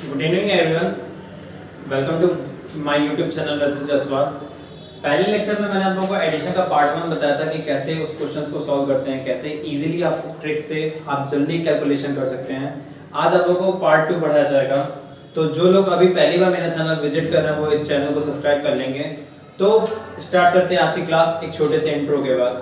Good evening everyone, welcome to my YouTube channel Rajit Jaswal. पहले lecture में मैंने आप लोगों को एडिशन का पार्ट 1 बताया था कि कैसे उस क्वेश्चंस को सॉल्व करते हैं, कैसे इजीली आप ट्रिक से आप जल्दी कैलकुलेशन कर सकते हैं। आज आप लोगों को पार्ट 2 पढ़ाया जाएगा। तो जो लोग अभी पहली बार मेरा चैनल विजिट कर रहे हैं वो इस चैनल को सब्सक्राइब कर लेंगे। तो स्टार्ट करते हैं आज की क्लास एक छोटे से इंट्रो के बाद।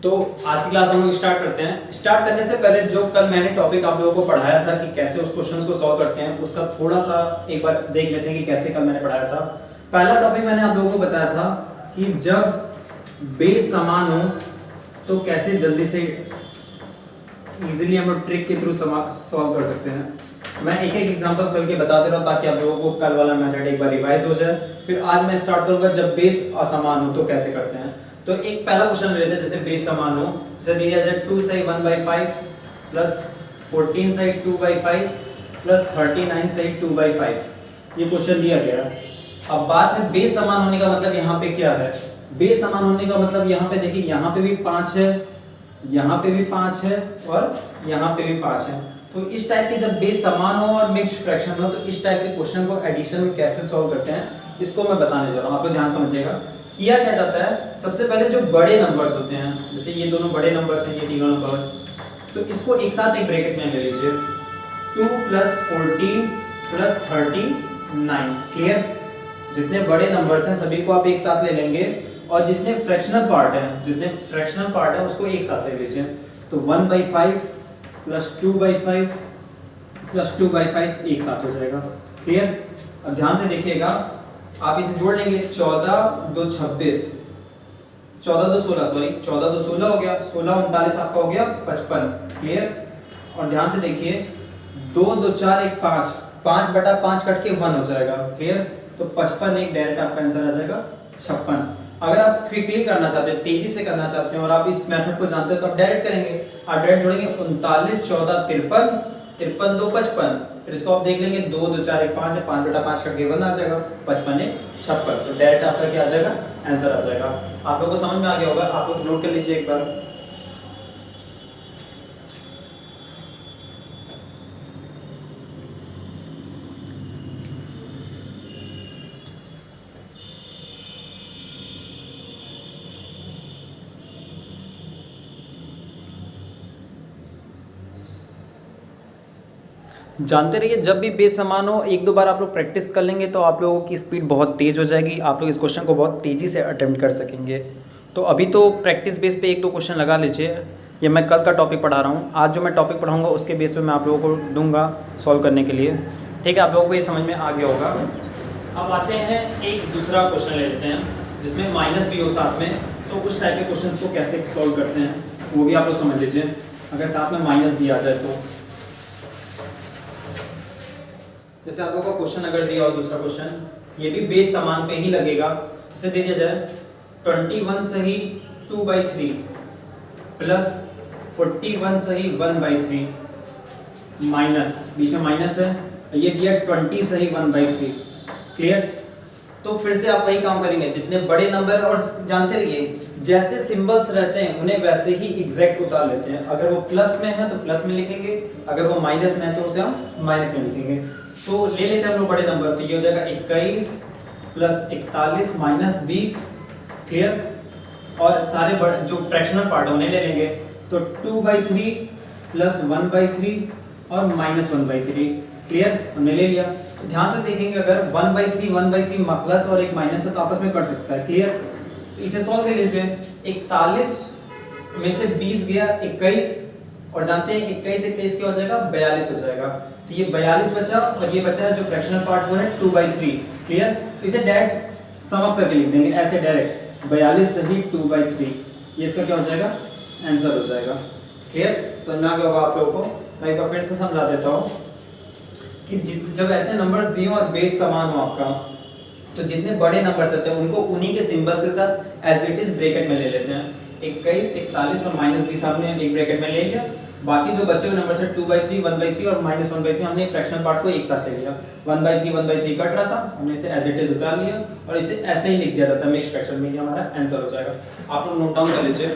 तो आज की क्लास हम लोग स्टार्ट करते हैं। स्टार्ट करने से पहले जो कल मैंने टॉपिक आप लोगों को पढ़ाया था कि कैसे उस क्वेश्चंस को सॉल्व करते हैं, उसका थोड़ा सा एक बार देख लेते हैं कि कैसे कल मैंने पढ़ाया था। पहला टॉपिक मैंने आप लोगों को बताया था कि जब बेस समान हो तो कैसे जल्दी से इजीली हम लोग ट्रिक के थ्रू सॉल्व कर सकते हैं। मैं एक एक एग्जांपल कल के बता दे रहा हूँ ताकि आप लोगों को कल वाला मेथड एक बार रिवाइज हो जाए। फिर आज मैं स्टार्ट करूंगा जब बेस असमान हो तो कैसे करते हैं। तो एक पहला क्वेश्चन ले लेते हैं जैसे बेस समान हो। जैसे दिया जाए 2 सही 1/5 प्लस 14 सही 2/5 प्लस 39 सही 2/5। ये क्वेश्चन दिया गया। अब बात है बेस समान होने का मतलब यहाँ पे क्या है। बेस समान होने का मतलब यहाँ पे देखिए, यहाँ पे भी 5 है, यहाँ पे भी 5 है और यहाँ पे भी 5 है। तो इस टाइप के जब बेस समान हो और मिक्स्ड फ्रैक्शन हो तो इस टाइप के क्वेश्चन को एडिशन में कैसे सॉल्व करते हैं इसको मैं बताने जा रहा हूँ। आप लोग ध्यान समझिएगा। किया क्या जाता है, सबसे पहले जो बड़े नंबर्स होते हैं, जैसे ये दोनों बड़े नंबर्स हैं, ये तीनों नंबर, तो इसको एक साथ एक ब्रैकेट में ले लीजिए। 2 + 14 + 39। क्लियर। जितने बड़े नंबर्स हैं सभी को आप एक साथ ले लेंगे और जितने फ्रैक्शनल पार्ट है उसको एक साथ ले लीजिए। तो 1/5 + 2/5 + 2/5 एक साथ हो जाएगा। क्लियर। अब ध्यान से देखिएगा, आप इसे जोड़ लेंगे। 14 2 26, 14 2 16, सॉरी 14 2 16 हो गया, 16 39 आपका हो गया 55। क्लियर। और ध्यान से देखिए 2 2 4 1 5, 5/5 कट के 1 हो जाएगा। क्लियर। तो 55 एक डायरेक्ट आपका आंसर आ जाएगा 56। अगर आप क्विकली करना चाहते हैं, तेजी से करना चाहते हैं और आप इस मेथड को जानते हैं तो आप डायरेक्ट करेंगे। आप डायरेक्ट जोड़ेंगे 39 14 53, 53 2 55। फिर इसको आप देख लेंगे 2 2 4 1 5 है, 5/5 कट के 1 आ जाएगा, 55 1 56। तो डायरेक्ट आपका क्या आ जाएगा, आंसर आ जाएगा। आप लोगों को समझ में आ गया होगा। आप लोग नोट कर लीजिए एक बार। जानते रहिए, जब भी बेस समान हो एक दो बार आप लोग प्रैक्टिस कर लेंगे तो आप लोगों की स्पीड बहुत तेज़ हो जाएगी। आप लोग इस क्वेश्चन को बहुत तेज़ी से अटेम्प्ट कर सकेंगे। तो अभी तो प्रैक्टिस बेस पे एक दो क्वेश्चन लगा लीजिए। ये मैं कल का टॉपिक पढ़ा रहा हूँ, आज जो मैं टॉपिक पढ़ाऊँगा उसके बेस पे मैं आप लोगों को दूंगा सॉल्व करने के लिए। ठीक है, आप लोगों को ये समझ में आ गया होगा। अब आते हैं एक दूसरा क्वेश्चन ले लेते हैं जिसमें माइनस भी हो साथ में। तो उस टाइप के क्वेश्चन को कैसे सॉल्व करते हैं वो भी आप लोग समझ लीजिए। अगर साथ में माइनस भी आ जाए तो, जैसे आप लोगों का क्वेश्चन अगर दिया हो दूसरा क्वेश्चन, ये भी बेस समान पे ही लगेगा। जैसे दे दिया जाए 21 सही 2/3 प्लस 41 सही 1/3 माइनस, बीच में माइनस है, ये दिया 20 सही 1/3। क्लियर। तो फिर से आप वही काम करेंगे, जितने बड़े नंबर और जानते रहिए जैसे सिंबल्स रहते हैं उन्हें वैसे ही एग्जैक्ट उतार लेते हैं। अगर वो प्लस में है तो प्लस में लिखेंगे, अगर वो माइनस में है तो उसे हम माइनस में लिखेंगे। तो ले लेते हैं हम लोग बड़े नंबर। तो ये हो जाएगा 21 + 41 - 20। क्लियर। और सारे बड़े जो फ्रैक्शनल पार्ट उन्हें ले लेंगे। तो 2/3 + 1/3 और -1/3। क्लियर, हमने ले लिया। तो ध्यान से देखेंगे, अगर 1/3 प्लस और एक माइनस है तो आपस में कट सकता है। क्लियर। तो इसे सॉल्व कर लीजिए। 41 में से 20 गया 21, और जानते हैं 21 क्या हो जाएगा, 42 हो जाएगा। तो ये 42 बचा और ये बचा जो फ्रैक्शनल पार्ट वो है 2/3। क्लियर। तो इसे डायरेक्ट सम अप करके लिख देंगे ऐसे डायरेक्ट, 42 सही 2/3। ये इसका क्या हो जाएगा, आंसर हो जाएगा। क्लियर, समझ में आ गया होगा आप लोगों को। मैं एक बार फिर से समझा देता हूँ कि जब ऐसे नंबर्स दिए और बेस समान हो आपका, तो जितने बड़े नंबर्स होते हैं उनको उन्हीं के सिंबल्स के साथ एज इट इज ब्रैकेट में ले लेते हैं। 21 41 और -20 हमने एक ब्रैकेट में ले लिया। बाकी जो बचे हुए नंबर से 2/3, 1/3 और -1/3 हमने फ्रैक्शनल पार्ट को एक साथ ले लिया। 1/3 कट रहा था, हमने इसे एज इट इज उतार लिया और इसे ऐसे ही लिख दिया जाता है मिक्स्ड फ्रैक्शन में, ये हमारा आंसर हो जाएगा। आप लोग नोट डाउन कर लीजिए।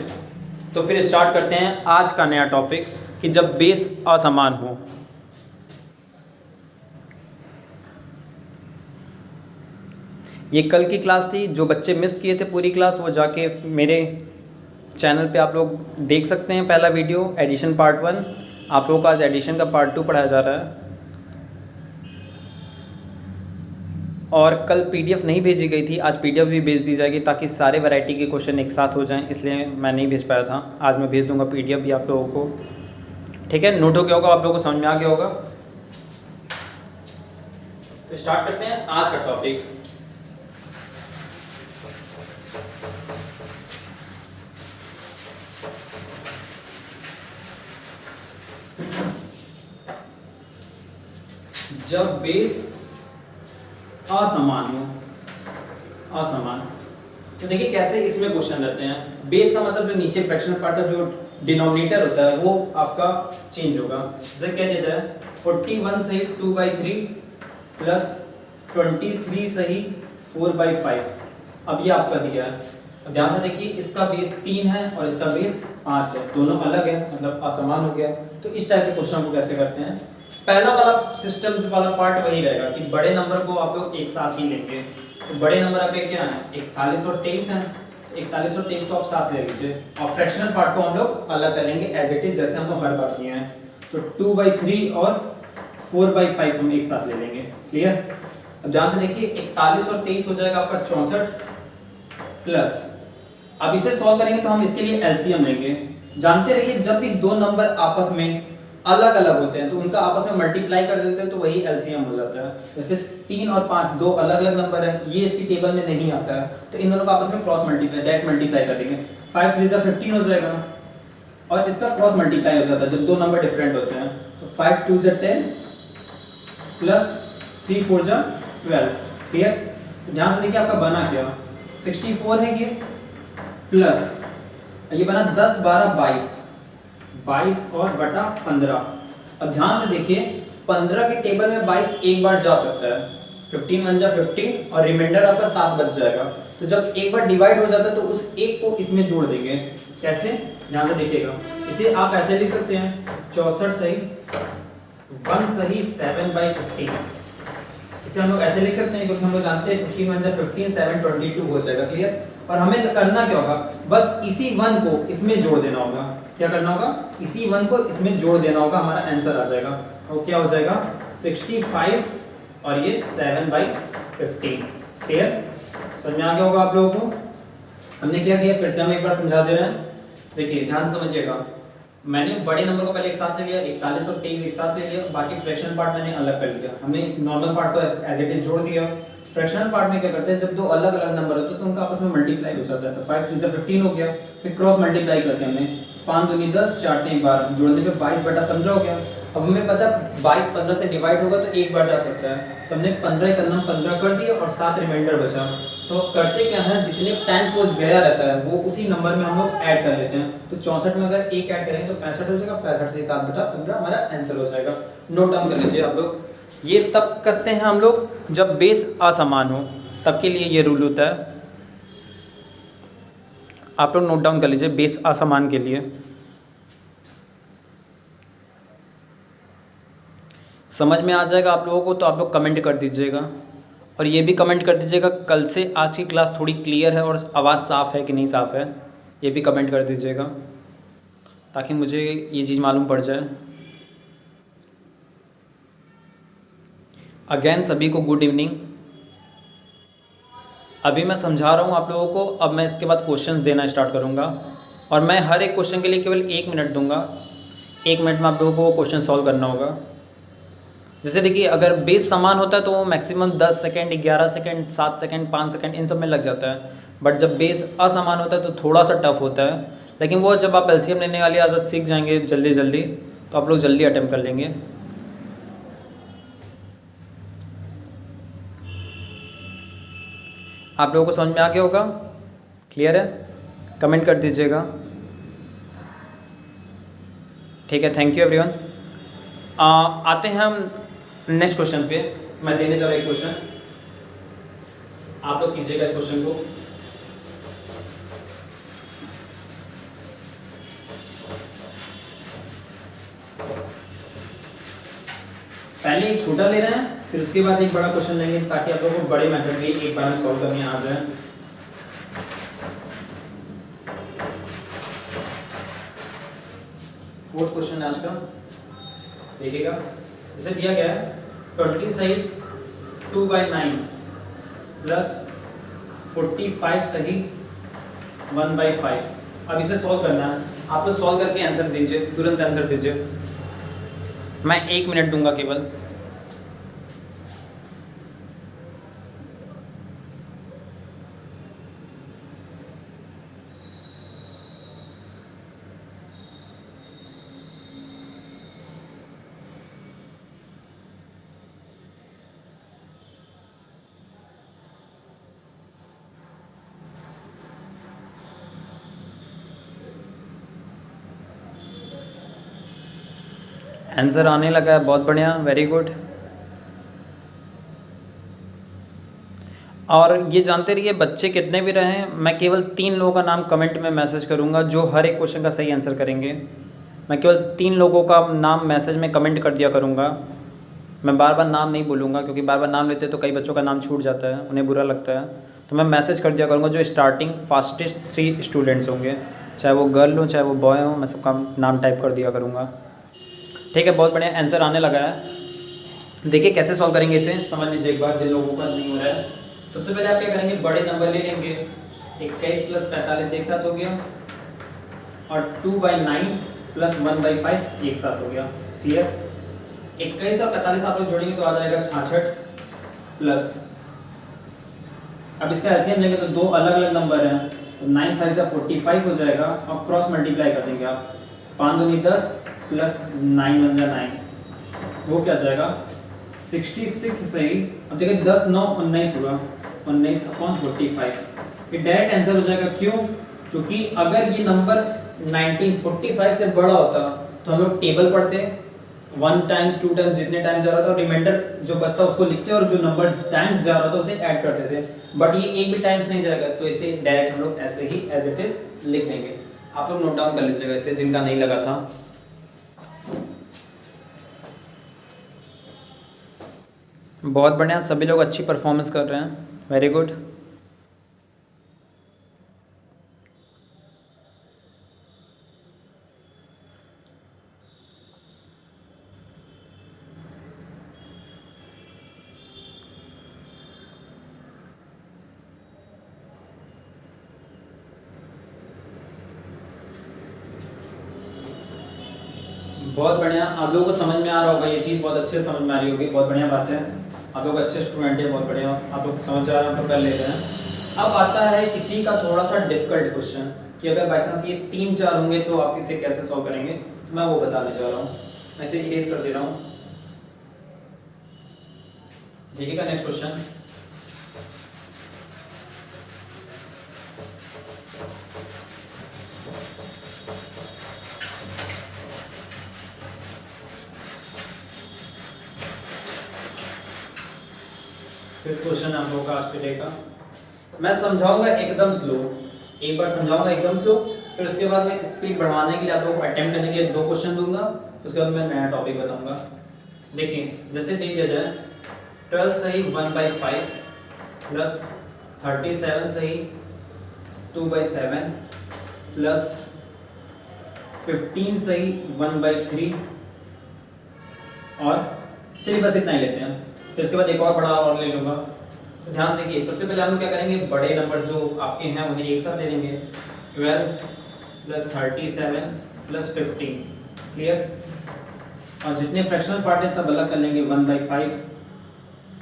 तो फिर स्टार्ट करते हैं आज का नया टॉपिक कि जब बेस असमान हो। ये कल की क्लास थी, जो बच्चे मिस किए थे पूरी क्लास वो जाके मेरे चैनल पे आप लोग देख सकते हैं। पहला वीडियो एडिशन पार्ट 1, आप लोगों को आज एडिशन का पार्ट 2 पढ़ाया जा रहा है। और कल पीडीएफ नहीं भेजी गई थी, आज पीडीएफ भी भेज दी जाएगी ताकि सारे वैरायटी के क्वेश्चन एक साथ हो जाएं, इसलिए मैं नहीं भेज पाया था। आज मैं भेज दूंगा पीडीएफ भी आप लोगों को। ठीक है, नोट हो गया होगा, आप लोगों को समझ में आ गया होगा। तो स्टार्ट करते हैं आज का टॉपिक। जब बेस असमान हो, असमान, तो देखिए कैसे इसमें क्वेश्चन रहते हैं। बेस का मतलब जो नीचे फ्रैक्शनल पार्ट का जो डिनोमिनेटर होता है वो आपका चेंज होगा। जैसे कह दिया जाए 41 सही 2/3 प्लस 23 सही 4/5। अब ये आपका दिया है, अब ध्यान से देखिए, इसका बेस 3 है और इसका बेस 5 है, दोनों अलग है, मतलब असमान हो गया। तो इस टाइप के क्वेश्चन को कैसे करते हैं। पहला वाला सिस्टम जो वाला पार्ट वही रहेगा कि बड़े नंबर को आप लोग एक साथ ही लेंगे। तो बड़े नंबर आपके क्या है, 41 और 23 हैं, 41 और 23 को आप साथ ले लीजिए और फ्रैक्शनल पार्ट को हम लोग अलग कर लेंगे एज इट इज, जैसे हम लोग हर बार किए हैं। तो 2/3 और 4/5 हम एक साथ ले लेंगे। क्लियर। अब ध्यान से देखिए 41 और 23 हो जाएगा आपका 64 प्लस, अब इसे सॉल्व करेंगे तो हम इसके लिए एलसीएम लेंगे। जानते रहिए जब भी दो नंबर आपस में अलग अलग होते हैं तो उनका आपस में मल्टीप्लाई कर देते हैं तो वही एलसीएम हो जाता है। जैसे 3 और 5 दो अलग अलग नंबर है, ये इसकी टेबल में नहीं आता है, तो इन दोनों को आपस में क्रॉस मल्टीप्लाई, डायरेक्ट मल्टीप्लाई कर देंगे। 5 3 जा 15 हो जाएगा और इसका क्रॉस मल्टीप्लाई हो जाता है जब दो नंबर डिफरेंट होते हैं। तो 5 2 जा 10 प्लस 3 4 जा 12। क्लियर। ध्यान से देखिए आपका बना क्या, 64 है ये, प्लस ये बना 10 12 22 और बटा 15। अब ध्यान से देखिए 15 के टेबल में 22 एक बार जा सकता है, 15 1 जा 15 और रिमाइंडर आपका 7 बच जाएगा। तो जब एक बार डिवाइड हो जाता है तो उस एक को इसमें जोड़ देंगे। कैसे, ध्यान से देखिएगा, इसे आप ऐसे लिख सकते हैं 64 सही 1 सही 7/15। इसे हम लोग ऐसे लिख सकते हैं क्योंकि हम लोग जानते हैं 15 1 जा 15 7 22 हो जाएगा। क्लियर। और हमें करना क्या होगा, बस इसी 1 को इसमें जोड़ देना होगा। क्या करना होगा, इसी 1 को इसमें जोड़ देना होगा, हमारा आंसर आ जाएगा। और क्या हो जाएगा 65 और ये 7/15। क्लियर, समझ में आ गया होगा आप लोगों को। हमने क्या किया, फिर से हम एक बार समझा दे रहे हैं। देखिए ध्यान से समझिएगा, मैंने बड़े नंबर को पहले एक साथ ले लिया, 41 और 23 एक साथ ले लिया, बाकी फ्रैक्शनल पार्ट मैंने अलग कर लिया। हमने नॉर्मल पार्ट को एज इट इज जोड़ दिया। फ्रैक्शनल पार्ट में क्या करते हैं, जब दो अलग अलग नंबर होते हैं तो उनका आपस में मल्टीप्लाई हो जाता है। तो 5 3 जा 15 हो गया, फिर क्रॉस मल्टीप्लाई करते हैं हमने, 5 दूनी 10 4 3 12, जोड़ने पे 22/15 हो गया। अब हमें पता 22 15 से डिवाइड होगा तो एक बार जा सकता है, तो हमने 15 का नाम 15 कर दिया और 7 रिमाइंडर बचा। तो करते क्या है, जितने टाइम्स वो गया रहता है वो उसी नंबर में हम लोग ऐड कर लेते हैं। तो 64 में अगर एक ऐड करेंगे तो 65 हो जाएगा, 65 से 7/15 हमारा आंसर हो जाएगा। नोट डाउन कर लीजिए आप लोग। ये तब करते हैं हम लोग जब बेस असमान हो, तब के लिए ये रूल होता है। आप लोग नोट डाउन कर लीजिए बेस असमान के लिए। समझ में आ जाएगा आप लोगों को तो आप लोग कमेंट कर दीजिएगा, और ये भी कमेंट कर दीजिएगा कल से आज की क्लास थोड़ी क्लियर है और आवाज़ साफ़ है कि नहीं साफ़ है, ये भी कमेंट कर दीजिएगा ताकि मुझे ये चीज़ मालूम पड़ जाए। अगेन सभी को गुड इवनिंग। अभी मैं समझा रहा हूँ आप लोगों को, अब मैं इसके बाद क्वेश्चंस देना स्टार्ट करूँगा और मैं हर एक क्वेश्चन के लिए केवल 1 मिनट दूंगा। 1 मिनट में आप लोगों को क्वेश्चन सॉल्व करना होगा। जैसे देखिए अगर बेस समान होता है तो वो maximum 10 second 11 second 7 second 5 second in सब में लग जाता है, बट जब बेस असमान होता है तो थोड़ा सा टफ होता है। लेकिन वो जब आप एलसीएम लेने वाली आदत सीख जाएंगे जल्दी जल्दी तो आप लोग जल्दी अटेम्प्ट कर लेंगे। आप लोगों को समझ में आ गया होगा, क्लियर है, कमेंट कर दीजिएगा। ठीक है, थैंक यू एवरीवन। आते हैं हम नेक्स्ट क्वेश्चन पे। मैं देने जा रहा हूँ एक क्वेश्चन, आप लोग कीजिएगा इस क्वेश्चन को। पहले एक छोटा ले रहे हैं, फिर उसके बाद एक बड़ा क्वेश्चन लेंगे, ताकि आप लोगों को बड़े मेथड में एक बार में सॉल्व करने आ जाए। फोर्थ क्वेश्चन आज का देखिएगा। इसे दिया गया है 20 सही 2/9 प्लस 45 सही 1/5। अब इसे सॉल्व करना है, आप लोग सॉल्व करके आंसर दीजिए, तुरंत आंसर दीजिए। मैं 1 मिनट दूंगा केवल। आंसर आने लगा है, बहुत बढ़िया, वेरी गुड। और ये जानते रहिए बच्चे कितने भी रहें, मैं केवल 3 लोगों का नाम कमेंट में मैसेज करूँगा जो हर एक क्वेश्चन का सही आंसर करेंगे। मैं केवल 3 लोगों का नाम मैसेज में कमेंट कर दिया करूँगा। मैं बार बार नाम नहीं बोलूँगा, क्योंकि बार बार नाम लेते तो कई बच्चों का नाम छूट जाता है, उन्हें बुरा लगता है। तो मैं मैसेज कर दिया करूँगा जो स्टार्टिंग फास्टेस्ट 3 स्टूडेंट्स होंगे, चाहे वो गर्ल हो चाहे वो बॉय हो, मैं सबका नाम टाइप कर दिया करूँगा। ठीक है, बहुत बढ़िया, आंसर आने लगा है। देखिए कैसे सॉल्व करेंगे इसे, समझ लीजिए एक बार जिन लोगों का नहीं हो रहा है। सबसे पहले आप क्या करेंगे, बड़े नंबर ले लेंगे। 21 प्लस 45 एक साथ हो गया, और 2/9 प्लस 1/5 एक साथ हो गया। क्लियर? 21 और 45 आप लोग जोड़ेंगे तो आ जाएगा 66 प्लस, अब इसका एलसीएम लेंगे तो 2 अलग अलग नंबर हैं, तो 9 5 जा 45 हो जाएगा, और क्रॉस मल्टीप्लाई कर देंगे आप। 5 दूनी 10 प्लस 9 1 जा 9, वो क्या जाएगा 66 सही। अब देखिए 10 9 19 हुआ, 19/45। ये डायरेक्ट आंसर हो जाएगा। क्यों? क्योंकि अगर ये नंबर 1945 से बड़ा होता तो हम लोग टेबल पढ़ते, 1 टाइम्स 2 टाइम्स जितने टाइम्स जा रहा था, रिमाइंडर जो बचता उसको लिखते, और जो नंबर टाइम्स जा रहा था उसे ऐड करते थे। बट ये एक भी टाइम्स नहीं जाएगा, तो इसे डायरेक्ट हम लोग ऐसे ही एज इट इज लिख देंगे। आप लोग नोट डाउन कर लीजिएगा इसे, जिनका नहीं लगा था। बहुत बढ़िया, सभी लोग अच्छी परफॉर्मेंस कर रहे हैं, वेरी गुड। बहुत बढ़िया, आप लोगों को समझ में आ रहा होगा, ये चीज़ बहुत अच्छे से समझ में आ रही होगी, बहुत बढ़िया बात है। आप लोग अच्छे स्टूडेंट हैं, बहुत बढ़िया, आप लोग समझ आ रहे हैं, आप लोग कर ले रहे हैं। अब आता है इसी का थोड़ा सा डिफिकल्ट क्वेश्चन, कि अगर बाई चांस ये 3 4 होंगे तो आप इसे कैसे सॉल्व करेंगे, मैं वो बताने जा रहा हूँ। मैं इसे इरेज कर दे रहा हूँ। देखिएगा नेक्स्ट क्वेश्चन। फिफ्थ क्वेश्चन आप लोगों का आज के डे का। मैं समझाऊंगा एकदम स्लो, एक बार समझाऊंगा एकदम स्लो, फिर उसके बाद मैं स्पीड बढ़ाने के लिए आप लोगों को अटेम्प्ट करने के लिए 2 क्वेश्चन दूंगा, उसके बाद मैं नया टॉपिक बताऊंगा। देखिए जैसे दे दिया जाए 12 सही 1/5 प्लस 37 सही 2/7 प्लस 15 सही 1/3, और चलिए बस इतना ही लेते हैं, फिर इसके बाद एक और बड़ा और ले लूँगा। तो ध्यान देखिए, सबसे पहले हम लोग क्या करेंगे, बड़े नंबर जो आपके हैं उन्हें एक साथ ले लेंगे। 12 प्लस 37 प्लस 15, क्लियर? और जितने फ्रैक्शनल पार्ट हैं सब अलग कर लेंगे, 1/5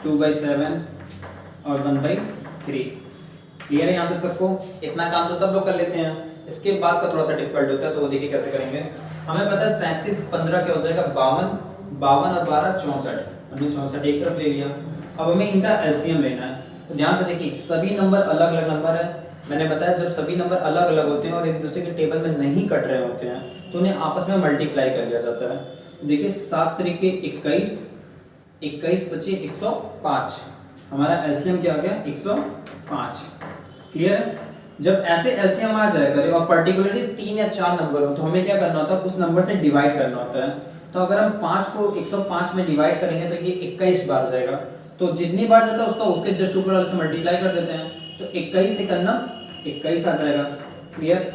2/7 और 1/3। क्लियर है यहाँ तक सबको? इतना काम तो सब लोग कर लेते हैं। इसके बाद का थोड़ा सा डिफिकल्ट होता है, तो वो देखिए कैसे करेंगे। हमें पता है 37 15 क्या हो जाएगा 52, 52 और 12 64, हमने 64 एक तरफ ले लिया। अब हमें इनका एलसीएम लेना है, तो ध्यान से देखिए सभी नंबर अलग अलग नंबर है। मैंने बताया जब सभी नंबर अलग अलग होते हैं और एक दूसरे के टेबल में नहीं कट रहे होते हैं तो उन्हें आपस में मल्टीप्लाई कर लिया जाता है। देखिए 7 तरीके 21, 21 पच्चीस 105, हमारा एलसीएम क्या आ गया 105। क्लियर है। जब ऐसे एलसीएम आ जाया करे और पर्टिकुलरली 3 या 4 नंबर हो तो हमें क्या करना होता है, उस नंबर से डिवाइड करना होता है। तो अगर हम 5 को 105 में डिवाइड करेंगे तो ये 21 बार जाएगा, तो जितनी बार जाता है उसका उसके जस्ट ऊपर वाले से मल्टीप्लाई कर देते हैं, तो 21 से करना 21 आ जाएगा। क्लियर।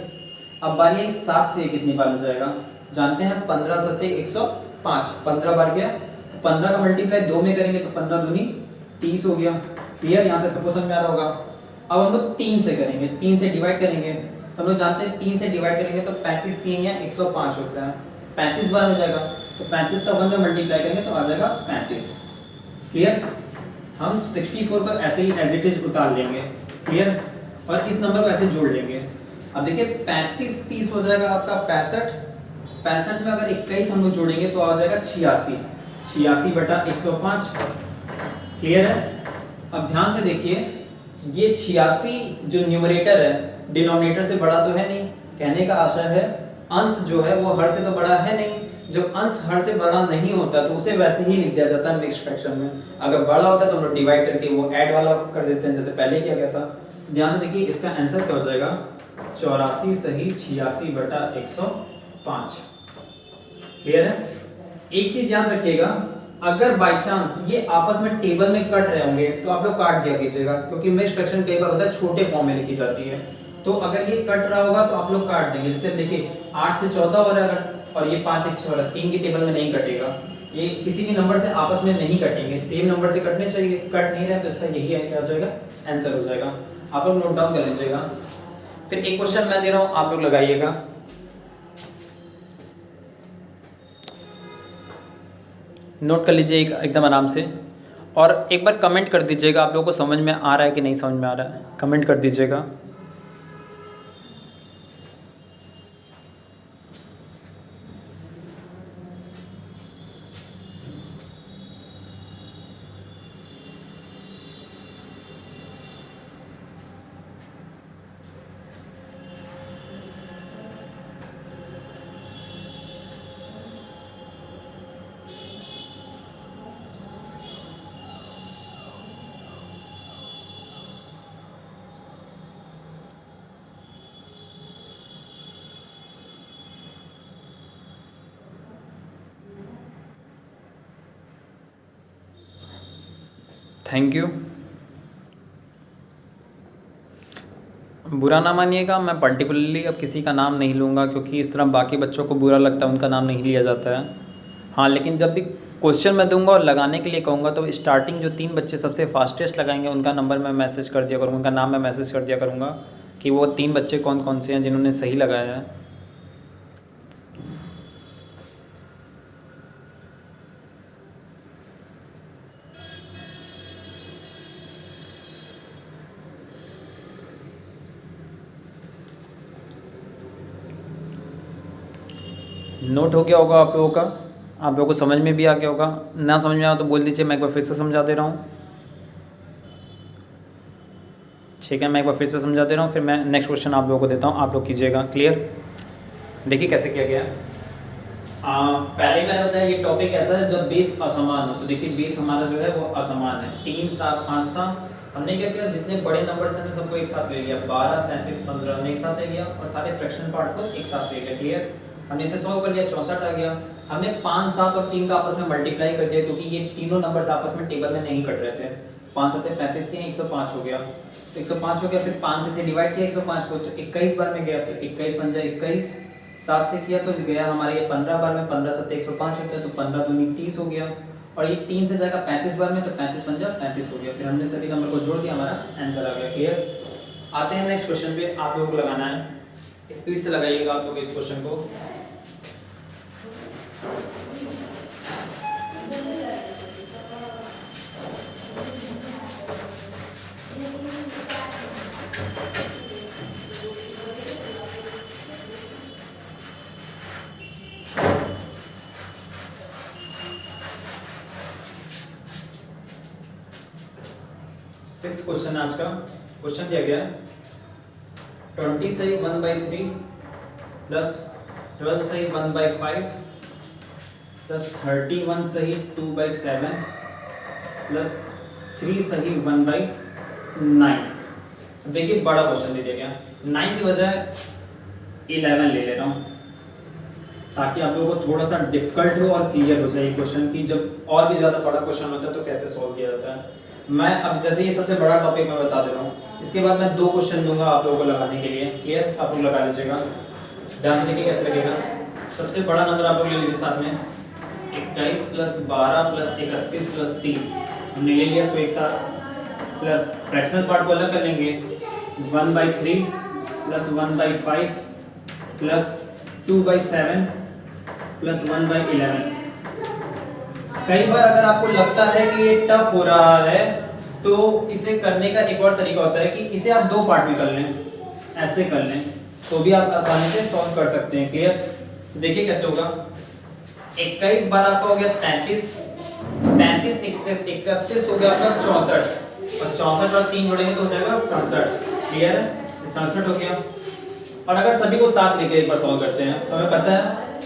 अब बारी है 7 से कितनी बार हो जाएगा, जानते हैं 15 सत्ते 105, 15 बार गया, तो 15 का मल्टीप्लाई 2 में करेंगे तो 15 दूनी 30 हो गया। क्लियर, यहाँ तक सबको समझ में आ रहा होगा। अब हम लोग 3 से करेंगे, 3 से डिवाइड करेंगे, तो हम लोग जानते हैं 3 से डिवाइड करेंगे तो 35 3 या 105 होता है, 35 बार हो जाएगा, तो 35 का 1 में मल्टीप्लाई करेंगे तो आ जाएगा 35। क्लियर। हम 64 को ऐसे ही एज इट इज उतार लेंगे। क्लियर। और इस नंबर को ऐसे जोड़ लेंगे। अब देखिए 35 30 हो जाएगा आपका 65, 65 में अगर 21 हम लोग जोड़ेंगे तो आ जाएगा 86, 86 बटा 105। क्लियर है। अब ध्यान से देखिए, ये 86 जो न्यूमरेटर है डिनोमिनेटर से बड़ा तो है नहीं, कहने का आशा है अंश जो है वो हर से तो बड़ा है नहीं। जब अंश हर से बड़ा नहीं होता तो उसे वैसे ही लिख दिया जाता है मिक्स्ड फ्रैक्शन में। अगर बड़ा होता है तो हम लोग डिवाइड करके वो ऐड वाला कर देते हैं, जैसे पहले किया गया था। ध्यान से देखिए, इसका आंसर क्या हो जाएगा 84 सही 86 बटा 105। क्लियर है। एक चीज याद रखिएगा, अगर बाय चांस ये आपस में टेबल में कट रहे होंगे तो आप लोग काट दिया कीजिएगा, क्योंकि मिक्स्ड फ्रैक्शन कई बार होता है छोटे फॉर्म में लिखी जाती है। तो अगर ये कट रहा होगा तो आप लोग काट देंगे। जैसे देखिए 8 से 14 हो रहा है अगर, और ये 5 1 6 हो रहा है, 3 की टेबल में नहीं कटेगा। ये किसी भी नंबर से आपस में नहीं कटेंगे, सेम नंबर से कटने चाहिए, कट नहीं रहे तो इसका यही है क्या हो जाएगा आंसर हो जाएगा। आप लोग नोट डाउन कर लीजिएगा। फिर एक क्वेश्चन मैं दे रहा हूं, आप लोग लगाइएगा। नोट कर लीजिए एकदम आराम से, और एक बार कमेंट कर दीजिएगा आप लोगों को समझ में आ रहा है कि नहीं समझ में आ रहा है, कमेंट कर दीजिएगा। Thank you. बुरा ना मानिएगा, मैं पर्टिकुलरली अब किसी का नाम नहीं लूँगा, क्योंकि इस तरह बाकी बच्चों को बुरा लगता है, उनका नाम नहीं लिया जाता है। हाँ, लेकिन जब भी क्वेश्चन मैं दूंगा और लगाने के लिए कहूँगा तो स्टार्टिंग जो 3 बच्चे सबसे फास्टेस्ट लगाएंगे उनका नंबर मैं मैसेज कर दिया करूँगा, उनका नाम मैं मैसेज कर दिया करूँगा कि वो 3 बच्चे कौन कौन से हैं जिन्होंने सही लगाया है। नोट हो गया होगा आप लोगों का, आप लोगों को समझ में भी आ गया होगा। ना समझ में आया तो बोल दीजिए, मैं एक बार फिर से समझा दे रहा हूँ। ठीक है, मैं एक बार फिर से समझा दे रहा हूँ, फिर मैं नेक्स्ट क्वेश्चन आप लोगों को देता हूँ, आप लोग कीजिएगा। क्लियर। देखिए कैसे किया गया। पहले मैंने बताया ये टॉपिक ऐसा है जब बेस असमान हो। तो देखिए बेस हमारा जो है वो असमान है, 3 7 5 था। हमने क्या किया, जितने बड़े नंबर्स थे सबको एक साथ ले लिया, 12 37 15 हमने एक साथ ले लिया, और सारे फ्रैक्शन पार्ट को एक साथ ले लिया। क्लियर। हमने इसे सॉल्व कर लिया, 64 आ गया। हमने 5 7 और 3 का आपस में मल्टीप्लाई कर दिया, क्योंकि ये तीनों नंबर्स आपस में टेबल में नहीं कट रहे थे। 5 7 35 3 105 हो गया, तो 105 हो गया। फिर 5 से डिवाइड किया 105 को, तो 21 बार में गया, तो 21 बन जाए 21। 7 से किया तो गया हमारे ये 15 बार में, 15 7 105 होता है, तो 15 दूनी 30 हो गया। और ये 3 से जाएगा 35 बार में, तो 35 बन जाए 35 हो गया। फिर हमने सभी नंबर को जोड़ दिया, हमारा आंसर आ गया। क्लियर। आते हैं नेक्स्ट क्वेश्चन पे, आप लोगों को लगाना है, स्पीड से लगाइएगा आप लोग इस क्वेश्चन को। सिक्स्थ क्वेश्चन आज का क्वेश्चन दिया गया है 20 से 1/3 प्लस 12 सही 1/5 प्लस 31 सही 2/7 प्लस 3 सही 1/9। देखिए बड़ा क्वेश्चन दे दिया गया, 9 की बजाय 11 ले ले रहा हूँ ताकि आप लोगों को थोड़ा सा डिफिकल्ट हो और क्लियर हो जाए क्वेश्चन की। जब और भी ज़्यादा बड़ा क्वेश्चन होता है तो कैसे सॉल्व किया जाता है। मैं अब जैसे ये सबसे बड़ा टॉपिक मैं बता दे रहा हूँ, इसके बाद मैं 2 क्वेश्चन दूंगा आप लोगों को लगाने के लिए। क्लियर? आप लोग लगा लीजिएगा, ध्यान से देखिए कैसे लगेगा। सबसे बड़ा नंबर आप लोग ले लीजिए साथ में 21 प्लस 12 प्लस 31 प्लस 3, हमने ले लिया इसको एक साथ, प्लस फ्रैक्शनल पार्ट को अलग कर लेंगे 1/3 प्लस 1/5 प्लस 2/7 प्लस 1/11। कई बार अगर आपको लगता है कि ये टफ हो रहा है तो इसे करने का एक और तरीका होता है कि इसे आप 2 पार्ट में कर लें, ऐसे कर लें तो भी आप आसानी से सॉल्व कर सकते हैं। क्लियर? देखिए कैसे होगा। 21 बार आपका हो गया 33, 31 हो गया आपका 64 और 64 और 3 जोड़ेंगे तो हो जाएगा 67। क्लियर है? 67 हो गया। और अगर सभी को साथ लेके एक बार सॉल्व करते हैं तो हमें पता है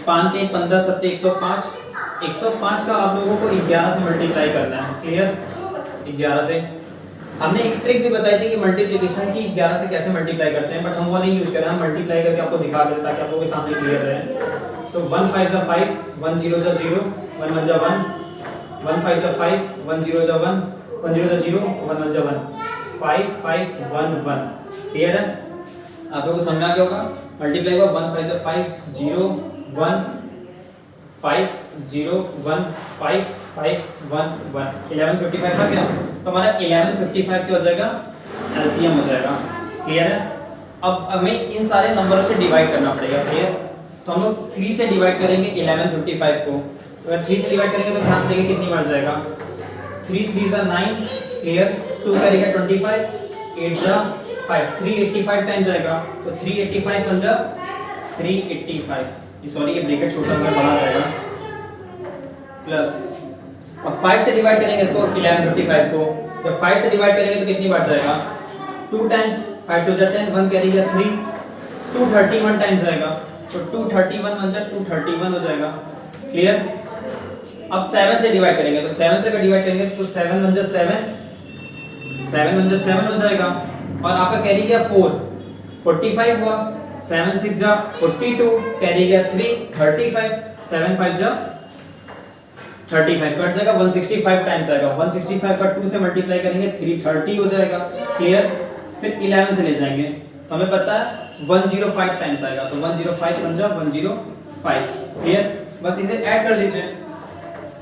5 3 15 7 105, 105 का आप लोगों को 11 से मल्टीप्लाई करना है। क्लियर? 11 से हमने एक ट्रिक भी बताई थी कि मल्टीप्लिकेशन की 11 से कैसे मल्टीप्लाई करते हैं, बट हम वो नहीं यूज कर रहे हैं। हम मल्टीप्लाई करके आपको दिखा दें ताकि आप लोगों के सामने क्लियर रहे। तो 1 5 जा 5, 1 0 जा 0, 1 1 जा 1, 1 5 जा 5, 1 0 जा 1, 1 0 जा 0, 1 1 जा 1, 5 5 1 1। क्लियर है? आप लोगों को समझ आ गया होगा। मल्टीप्लाई हुआ 1 5 जा 5 0 1 5 0 1 5 5 1 1, 1155 आ गया। तो हमारा 1155 क्या हो जाएगा? एलसीएम हो जाएगा। क्लियर है? अब हमें इन सारे नंबरों से डिवाइड करना पड़ेगा। क्लियर? तो हम लोग 3 से डिवाइड करेंगे 1155 को। तो अगर 3 से डिवाइड करेंगे तो ध्यान देंगे कितनी बार जाएगा। 3 3 जा 9। क्लियर? 2 करेगा 25, 8 जा 5, 385 टाइम जाएगा। तो 385 बन जा 385, सॉरी ये ब्रैकेट छोटा होगा बड़ा जाएगा, प्लस अब 5 से डिवाइड करेंगे इसको 1155 को। जब 5 से डिवाइड करेंगे तो कितनी बार जाएगा? 2 टाइम्स, 5 2 जा 10, 1 कैरी जा 3, 231 टाइम्स जाएगा। तो 231 बन जा 231 हो जाएगा। क्लियर? अब 7 से डिवाइड करेंगे तो 7 से अगर डिवाइड करेंगे तो 7 बन जा 7, 7 बन जा 7 हो जाएगा। और आपका कैरी गया 4, 45 हुआ, 7 6 जा 42, कैरी गया 3, 35, 7 5 जा 35, कट जाएगा 165 टाइम्स आएगा। 165 का 2 से मल्टीप्लाई करेंगे 330 हो जाएगा। क्लियर? फिर 11 से ले जाएंगे तो हमें पता है 105 टाइम्स आएगा। तो 105 बन जा 105। क्लियर? बस इसे ऐड कर दीजिए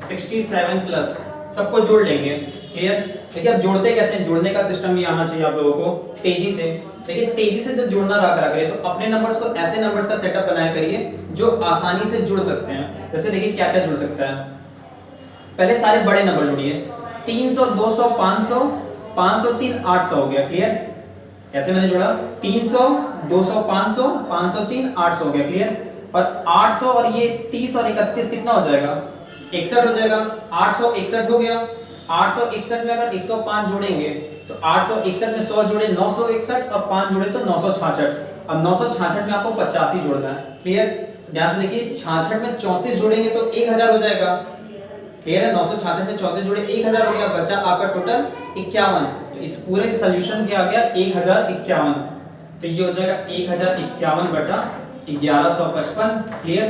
67 प्लस सबको जोड़ लेंगे। क्लियर? देखिए अब जोड़ते कैसे, जोड़ने का सिस्टम भी आना चाहिए आप लोगों को तेजी से। देखिए तेजी से जब जोड़ना रहा करिए तो अपने नंबर्स को ऐसे नंबर्स का सेटअप बनाया करिए जो आसानी से जुड़ सकते हैं। जैसे देखिए क्या क्या जुड़ सकता है। पहले सारे बड़े नंबर जोड़िए, 300 200 500 503 800 हो गया। क्लियर? कैसे मैंने जोड़ा? 300 200 500 503 800 हो गया। क्लियर? और 800 और ये 30 और 31 कितना हो जाएगा? 61 हो जाएगा। 861 हो गया। 861 में अगर 105 जोड़ेंगे तो 861 में 100 जोड़े 961 और 5 जोड़े तो 966। अब 966 में आपको 85 जोड़ना है। क्लियर? ध्यान से देखिए 66 में 34 जोड़ेंगे तो 1000 हो जाएगा। क्लियर है? 966 में 34 जोड़े 1000 हो गया, बचा आपका टोटल 51। तो इस पूरे सॉल्यूशन क्या आ गया? 1051। तो ये हो जाएगा 1051 बटा 1155। क्लियर?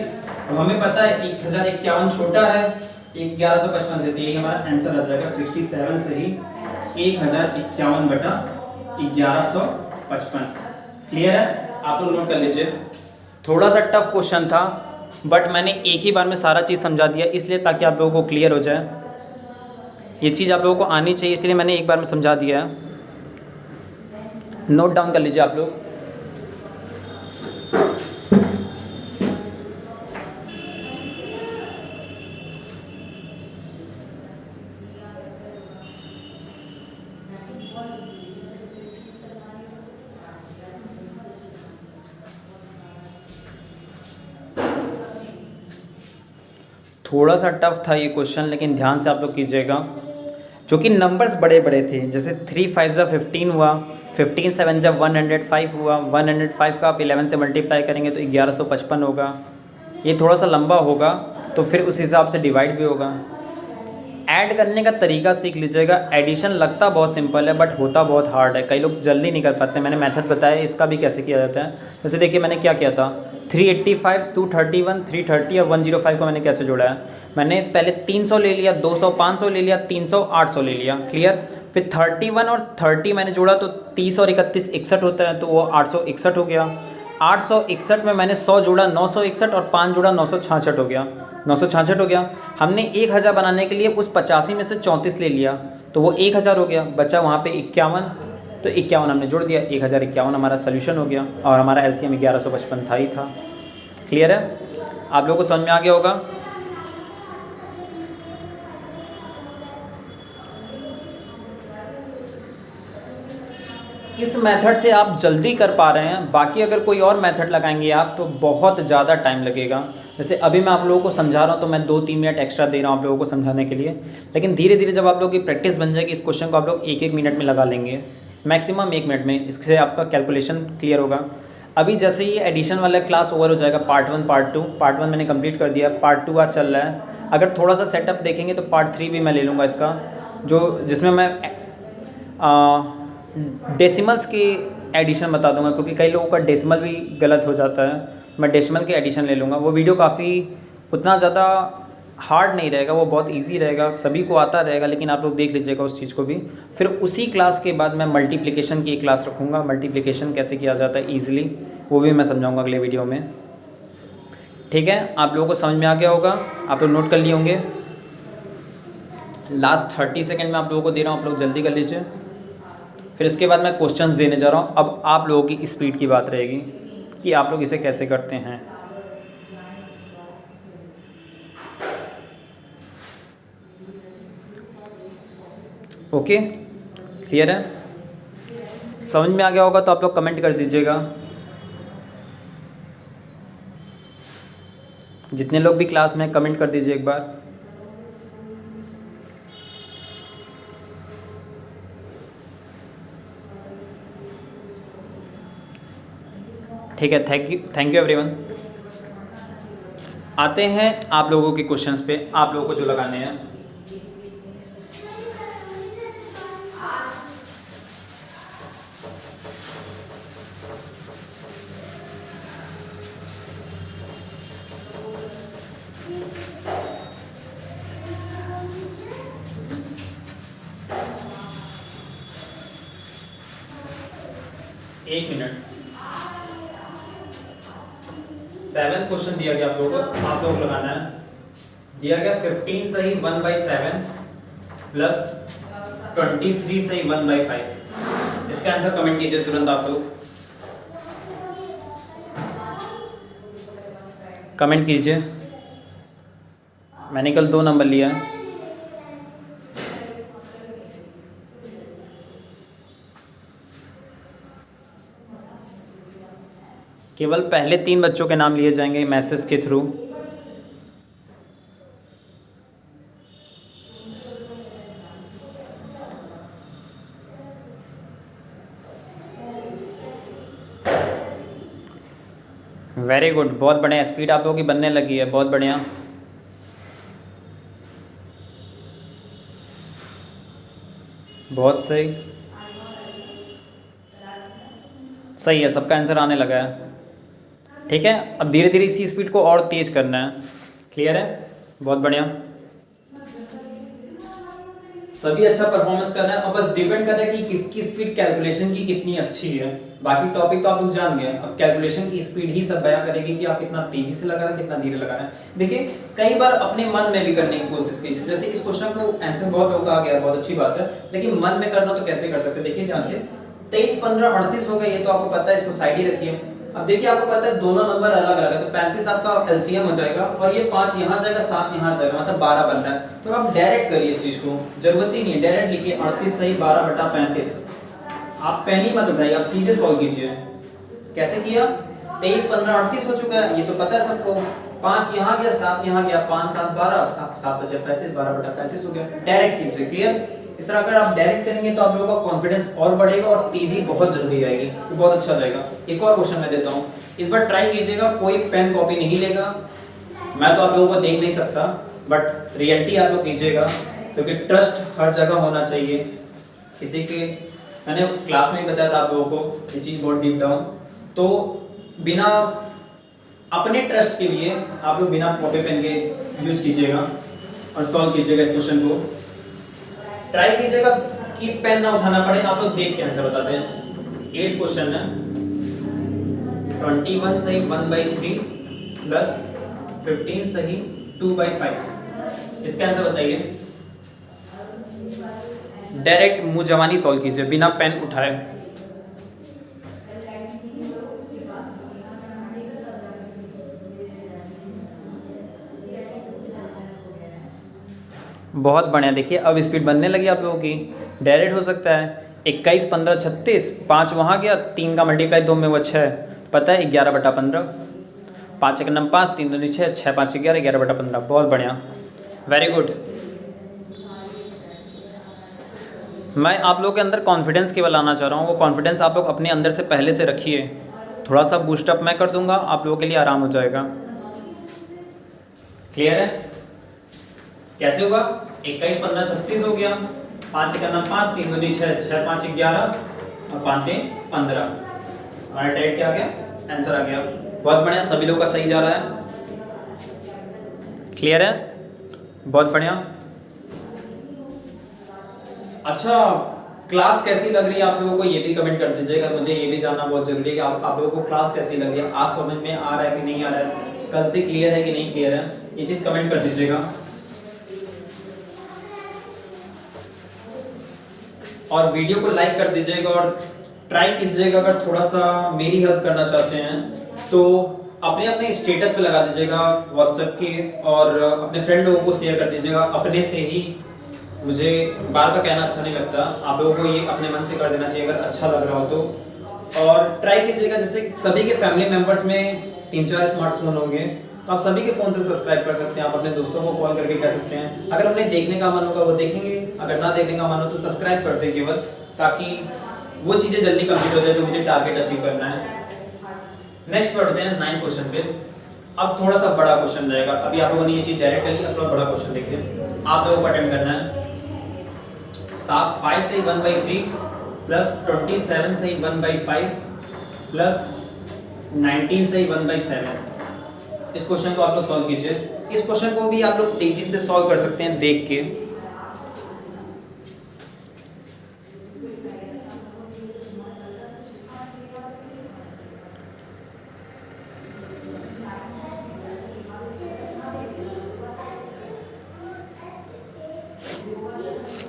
अब हमें पता है 1051 छोटा है 1155 से, तो ये हमारा आंसर आ जाएगा 67 से ही 1051 बटा 1155। क्लियर है? आप लोग नोट कर लीजिए। थोड़ा सा टफ क्वेश्चन था बट मैंने एक ही बार में सारा चीज़ समझा दिया, इसलिए ताकि आप लोगों को क्लियर हो जाए। ये चीज़ आप लोगों को आनी चाहिए, इसलिए मैंने एक बार में समझा दिया है। नोट डाउन कर लीजिए आप लोग। थोड़ा सा टफ था ये क्वेश्चन, लेकिन ध्यान से आप लोग कीजिएगा क्योंकि नंबर्स बड़े बड़े थे। जैसे 3 5 जा 15 हुआ, 15 7 जा 105 हुआ, 105 का आप 11 से मल्टीप्लाई करेंगे तो 1155 होगा। ये थोड़ा सा लंबा होगा तो फिर उस हिसाब से डिवाइड भी होगा। ऐड करने का तरीका सीख लीजिएगा। एडिशन लगता बहुत सिंपल है बट होता बहुत हार्ड है, कई लोग जल्दी नहीं कर पाते। मैंने मेथड बताया इसका भी कैसे किया जाता है। जैसे देखिए मैंने क्या किया था, 385, 231, 330 और 105 को मैंने कैसे जोड़ा है। मैंने पहले 300 ले लिया, 200, 500 ले लिया, 300, 800 ले लिया, क्लियर। फिर 31 और 30 मैंने जोड़ा तो 30 और 31 61 होता है, तो वो 861 हो गया। 861 में मैंने 100 जोड़ा 961 और 5 जोड़ा 966 हो गया, 966 हो गया। हमने 1000 बनाने के लिए उस 85 में से 34 ले लिया तो वो 1000 हो गया, बचा वहाँ पे 51, तो 51 हमने जोड़ दिया, 1051 हमारा सोल्यूशन हो गया और हमारा एलसीएम 1155 था ही था। क्लियर है, आप लोगों को समझ में आ गया होगा। इस मेथड से आप जल्दी कर पा रहे हैं, बाकी अगर कोई और मेथड लगाएंगे आप तो बहुत ज़्यादा टाइम लगेगा। जैसे अभी मैं आप लोगों को समझा रहा हूँ तो मैं 2-3 मिनट एक्स्ट्रा दे रहा हूँ आप लोगों को समझाने के लिए, लेकिन धीरे धीरे जब आप लोगों की प्रैक्टिस बन जाएगी इस क्वेश्चन को आप लोग 1-1 मिनट में लगा लेंगे, मैक्सिमम 1 मिनट में, इससे आपका कैलकुलेशन क्लियर होगा। अभी जैसे ही एडिशन वाला क्लास ओवर हो जाएगा, पार्ट 1 पार्ट 2 मैंने कंप्लीट कर दिया, पार्ट 2 आज चल रहा है। अगर थोड़ा सा सेटअप देखेंगे तो पार्ट 3 भी मैं ले लूँगा इसका, जो जिसमें मैं डेसिमल्स की एडिशन बता दूंगा, क्योंकि कई लोगों का डेसिमल भी गलत हो जाता है। मैं डेसिमल के एडिशन ले लूँगा। वो वीडियो काफ़ी उतना ज़्यादा हार्ड नहीं रहेगा, वो बहुत इजी रहेगा, सभी को आता रहेगा, लेकिन आप लोग देख लीजिएगा उस चीज़ को भी। फिर उसी क्लास के बाद मैं मल्टीप्लिकेशन की एक क्लास रखूँगा, मल्टीप्लिकेशन कैसे किया जाता है ईजिली, वो भी मैं समझाऊँगा अगले वीडियो में। ठीक है, आप लोगों को समझ में आ गया होगा, आप लोग नोट कर लिए होंगे। लास्ट 30 सेकेंड में आप लोगों को दे रहा हूँ, आप लोग जल्दी कर लीजिए। फिर इसके बाद मैं क्वेश्चंस देने जा रहा हूँ। अब आप लोगों की स्पीड की बात रहेगी कि आप लोग इसे कैसे करते हैं। ओके, क्लियर है, समझ में आ गया होगा तो आप लोग कमेंट कर दीजिएगा। जितने लोग भी क्लास में कमेंट कर दीजिए एक बार। ठीक है, थैंक यू एवरीवन। आते हैं आप लोगों के क्वेश्चंस पे, आप लोगों को जो लगाने हैं। एक मिनट, 7 क्वेश्चन दिया गया आप लोगों को, आप लोग लगाना है। दिया गया 15 सही 1/7 प्लस 23 सही 1/5। इसका आंसर कमेंट कीजिए तुरंत आप लोग, कमेंट कीजिए। मैंने कल 2 नंबर लिया है। केवल पहले 3 बच्चों के नाम लिए जाएंगे मैसेज के थ्रू। वेरी गुड, बहुत बढ़िया, स्पीड आप लोगों की बनने लगी है, बहुत बढ़िया। बहुत सही, सही है, सबका आंसर आने लगा है। ठीक है, अब धीरे धीरे इसी स्पीड को और तेज़ करना है। क्लियर है, बहुत बढ़िया, सभी अच्छा परफॉर्मेंस कर रहे हैं। अब बस डिपेंड कर रहा है कि किसकी स्पीड कैलकुलेशन की कितनी अच्छी है। बाकी टॉपिक तो आप लोग जान गए, अब कैलकुलेशन की स्पीड ही सब बयां करेगी कि आप कितना तेजी से लगा रहे हैं, कितना धीरे लगा रहे हैं। देखिए, कई बार अपने मन में भी करने की कोशिश कीजिए। जैसे इस क्वेश्चन को आंसर बहुत लोगों का आ गया, बहुत अच्छी बात है, लेकिन मन में करना तो कैसे कर सकते हैं। देखिए ध्यान से, 23, 15, 38 हो गए, ये तो आपको पता है, इसको साइड ही रखिए। अब देखिए आपको पता है दोनों नंबर अलग अलग है, तो 35 आपका एलसीएम हो जाएगा और ये 5 यहाँ जाएगा, 7 यहाँ जाएगा, मतलब 12 बन रहा है। तो आप डायरेक्ट करिए इस चीज को, जरूरत ही नहीं है, डायरेक्ट लिखिए 38 सही 12/35। आप पेन ही मत उठाइए, आप सीधे सॉल्व कीजिए। कैसे किया, 23, 15, 38 हो चुका है, ये तो पता है सबको। 5 यहाँ गया, 7 यहाँ गया, 5, 7, 12, 7 बचे 35, 12/35 हो गया। डायरेक्ट कीजिए, क्लियर। इस तरह अगर आप डायरेक्ट करेंगे तो आप लोगों का कॉन्फिडेंस और बढ़ेगा और तेजी बहुत जल्दी आएगी, तो बहुत अच्छा रहेगा। एक और क्वेश्चन मैं देता हूँ, इस बार ट्राई कीजिएगा, कोई पेन कॉपी नहीं लेगा, मैं तो आप लोगों को देख नहीं सकता, बट रियलिटी आप लोग कीजिएगा, क्योंकि ट्रस्ट हर जगह होना चाहिए किसी के। मैंने क्लास में ही बताया था आप लोगों को ये चीज़ बहुत डीप डाउन। तो बिना अपने ट्रस्ट के लिए आप लोग बिना कॉपी पेन के यूज कीजिएगा और सॉल्व कीजिएगा इस क्वेश्चन को। ट्राई कीजिएगा कि पेन ना उठाना पड़े, आप लोग देख के आंसर बताते हैं। 8th क्वेश्चन है 21 सही 1/3 प्लस 15 सही 2/5। इसका आंसर बताइए। डायरेक्ट मुंह जवानी सॉल्व कीजिए बिना पेन उठाए। बहुत बढ़िया। देखिए अब स्पीड बनने लगी आप लोगों की। डायरेक्ट हो सकता है 21 15 36, 5 वहाँ गया, 3 का मल्टीप्लाई 2 में वो 6, पता है 11/15। 5 1 9 5, 3 2 6, 6 5 11, 11/15। बहुत बढ़िया, वेरी गुड। मैं आप लोगों के अंदर कॉन्फिडेंस केवल लाना चाह रहा हूँ। वो कॉन्फिडेंस आप लोग अपने अंदर से पहले से रखिए। थोड़ा सा बूस्टअप मैं कर दूंगा, आप लोगों के लिए आराम हो जाएगा। क्लियर है? कैसे होगा? 21 15 36 हो गया, 5 1 9 5, 3 2 6, 6 5 11 और 5 3 15। हमारा डायरेक्ट क्या आ गया? आंसर आ गया। बहुत बढ़िया, सभी लोगों का सही जा रहा है। क्लियर है? बहुत बढ़िया। अच्छा, क्लास कैसी लग रही है आप लोगों को ये भी कमेंट कर दीजिएगा। मुझे ये भी जानना बहुत जरूरी है कि आप लोगों को क्लास कैसी लग रही है। आज समझ में आ रहा है कि नहीं आ रहा है, कल से क्लियर है कि नहीं क्लियर है, ये चीज़ कमेंट कर दीजिएगा। और वीडियो को लाइक कर दीजिएगा और ट्राई कीजिएगा, अगर थोड़ा सा मेरी हेल्प करना चाहते हैं तो अपने अपने स्टेटस पे लगा दीजिएगा व्हाट्सएप के, और अपने फ्रेंड लोगों को शेयर कर दीजिएगा अपने से ही। मुझे बार बार कहना अच्छा नहीं लगता, आप लोगों को ये अपने मन से कर देना चाहिए अगर अच्छा लग रहा हो तो। और ट्राई कीजिएगा, जैसे सभी के फैमिली मेम्बर्स में 3-4 स्मार्टफोन होंगे तो आप सभी के फ़ोन से सब्सक्राइब कर सकते हैं। आप अपने दोस्तों को कॉल करके कह सकते हैं, अगर उन्हें देखने का मन होगा वो देखेंगे, अगर ना देखने का मन हो तो सब्सक्राइब कर दें केवल, ताकि वो चीज़ें जल्दी कंप्लीट हो जाए जो मुझे टारगेट अचीव करना है। नेक्स्ट पढ़ते हैं 9th क्वेश्चन पे। अब थोड़ा सा बड़ा क्वेश्चन रहेगा। अभी आप लोगों ने ये चीज़ डायरेक्ट कर ली, अब थोड़ा बड़ा क्वेश्चन देखिए, आप लोगों को अटेम्प्ट करना है। 5 से 1/3 प्लस 27 से 1/5 प्लस 19 से 1/7। इस क्वेश्चन को आप लोग सॉल्व कीजिए। इस क्वेश्चन को भी आप लोग तेजी से सॉल्व कर सकते हैं देख के।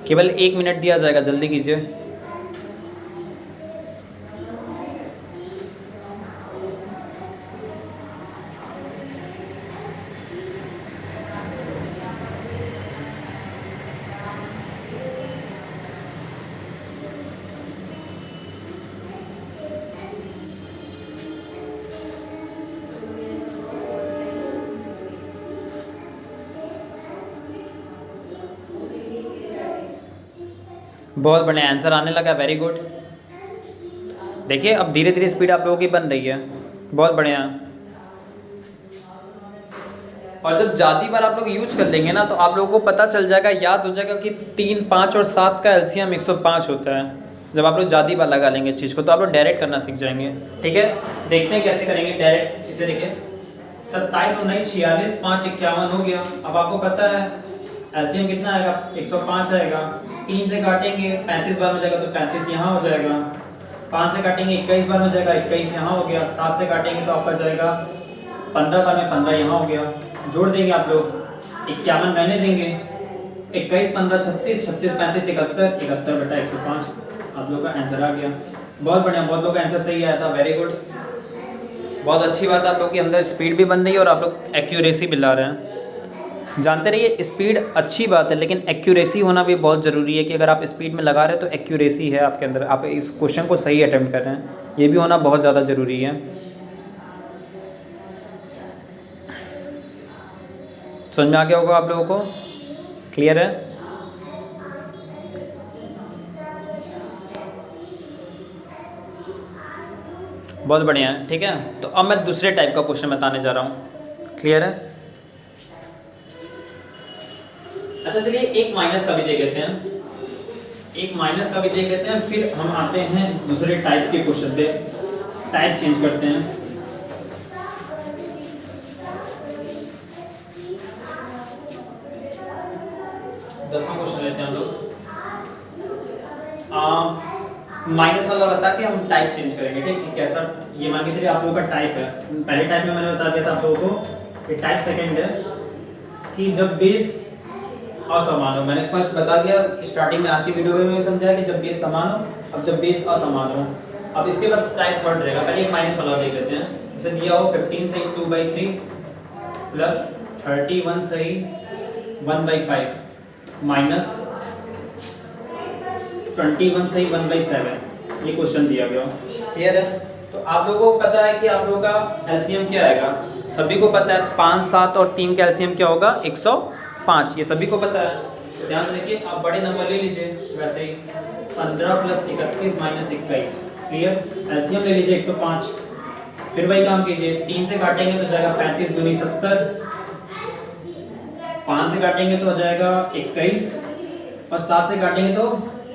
केवल 1 मिनट दिया जाएगा, जल्दी कीजिए। बहुत बढ़िया, आंसर आने लगा, वेरी गुड। देखिए अब धीरे धीरे स्पीड आप लोगों की बन रही है, बहुत बढ़िया। और जब ज़्यादा बार आप लोग यूज कर लेंगे ना तो आप लोगों को पता चल जाएगा, याद हो जाएगा कि 3, 5 और 7 का एलसीएम 105 होता है। जब आप लोग ज़्यादा बार लगा लेंगे इस चीज़ को तो आप लोग डायरेक्ट करना सीख जाएंगे। ठीक है, देखते हैं कैसे करेंगे डायरेक्ट। इसे देखिए 27 19 46 5 51 हो गया। अब आपको पता है एलसीएम कितना आएगा, 105 आएगा। 3 से काटेंगे 35 बार में जाएगा तो 35 यहाँ हो जाएगा। 5 से काटेंगे 21 बार में जाएगा, 21 यहाँ हो गया। 7 से काटेंगे तो आपका जाएगा 15 बार में 15 यहाँ हो गया। जोड़ देंगे आप लोग, 51 मैंने देंगे, 21 15 36 36 35 71 71/105। आप लोग का आंसर आ गया। बहुत बढ़िया, बहुत लोग का आंसर सही आया था, वेरी गुड। बहुत अच्छी बात है, आप लोग के अंदर स्पीड भी बन रही है और आप लोग एक्यूरेसी भी ला रहे हैं। जानते रहिए स्पीड अच्छी बात है, लेकिन एक्यूरेसी होना भी बहुत ज़रूरी है कि अगर आप स्पीड में लगा रहे हो तो एक्यूरेसी है आपके अंदर, आप इस क्वेश्चन को सही अटेम्प्ट कर रहे हैं, ये भी होना बहुत ज़्यादा ज़रूरी है। समझ में आ गया होगा आप लोगों को? क्लियर है? बहुत बढ़िया है। ठीक है, तो अब मैं दूसरे टाइप का क्वेश्चन बताने जा रहा हूँ। क्लियर है? अच्छा चलिए एक माइनस का भी देख लेते हैं, एक माइनस का भी देख लेते हैं, फिर हम आते हैं दूसरे टाइप के क्वेश्चन पे, टाइप चेंज करते हैं। दसवां क्वेश्चन लेते हैं हम लोग। माइनस वाला बता के हम टाइप चेंज करेंगे, ठीक है? कैसा, ये मान के चलिए आप लोगों का टाइप है, पहले टाइप में मैंने बता दिया था आप लोगों को, ये टाइप सेकंड है कि जब बेस असमान हो। मैंने फर्स्ट बता दिया स्टार्टिंग में, आज की वीडियो में समझाया कि जब बेस समान हो, अब जब बेस असमान हो। अब इसके बाद टाइप थर्ड रहेगा, पहले एक माइनस वाला देख लेते हैं। जैसे दिया हो 15 सही 2/3 प्लस 31 सही 1/5 माइनस 21 सही 1/7। ये क्वेश्चन दिया गया, क्लियर है? तो आप लोगों को पता है कि आप लोगों का एलसीएम क्या आएगा, सभी को पता है 5, 7 और 3 का एलसीएम क्या होगा 105, ये सभी को पता है। तो ध्यान देखिए, आप बड़े नंबर ले लीजिए, वैसे ही 15 प्लस 31 माइनस 21, क्लियर? एलसीएम ले लीजिए 105, फिर वही काम कीजिए, 3 से काटेंगे तो जाएगा 35 दूनी 70, 5 से काटेंगे तो हो जाएगा 21 और 7 से काटेंगे तो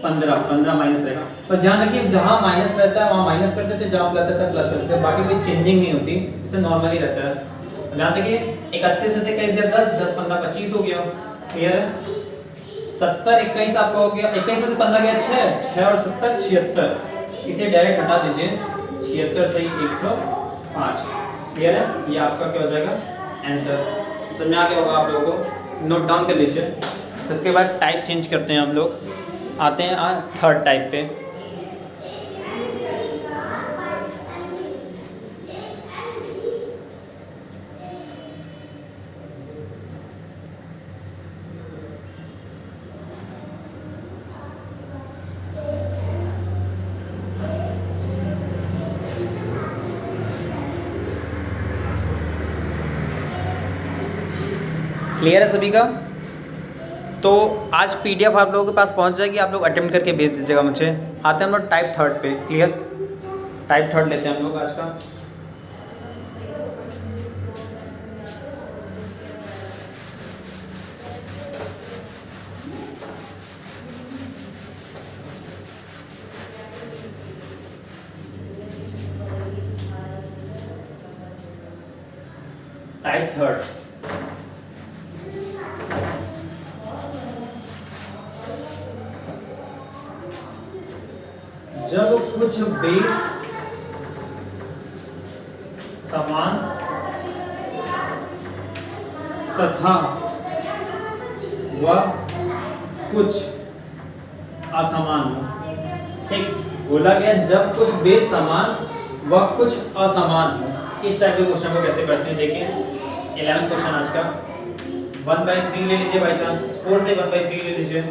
15 माइनस रहेगा। पर ध्यान रखिए जहां माइनस रहता है वहां माइनस कर देते हैं, जहां प्लस रहता है प्लस कर देते हैं, बाकी कोई चेंजिंग नहीं होती, इससे नॉर्मली रहता है। ध्यान देखिए 31 में से 21 गया 10, 10 15 25 हो गया, क्लियर है? 70 21 आपका हो गया, 21 में से 15 गया 6, 6 और 70 76, इसे डायरेक्ट हटा दीजिए, 76 सही 105, क्लियर है? ये आपका क्या हो जाएगा आंसर। समझ में आ गया होगा आप लोगों को, नोट डाउन कर लीजिए। तो इसके बाद टाइप चेंज करते हैं हम लोग, आते हैं थर्ड टाइप पे। क्लियर है सभी का? तो आज पीडीएफ आप लोगों के पास पहुंच जाएगी, आप लोग अटेम्प्ट करके भेज दीजिएगा मुझे। आते हैं हम लोग टाइप थर्ड पे, क्लियर? टाइप थर्ड लेते हैं हम लोग आज का। टाइप थर्ड, जब कुछ बेस समान तथा वह कुछ असमान हो, ठीक? बोला गया जब कुछ बेस समान वह कुछ असमान हो। इस टाइप के क्वेश्चन को कैसे करते हैं देखिए, 11 क्वेश्चन आज का। 1/3 ले लीजिए बाई चांस, 4 से 1/3 ले लीजिए,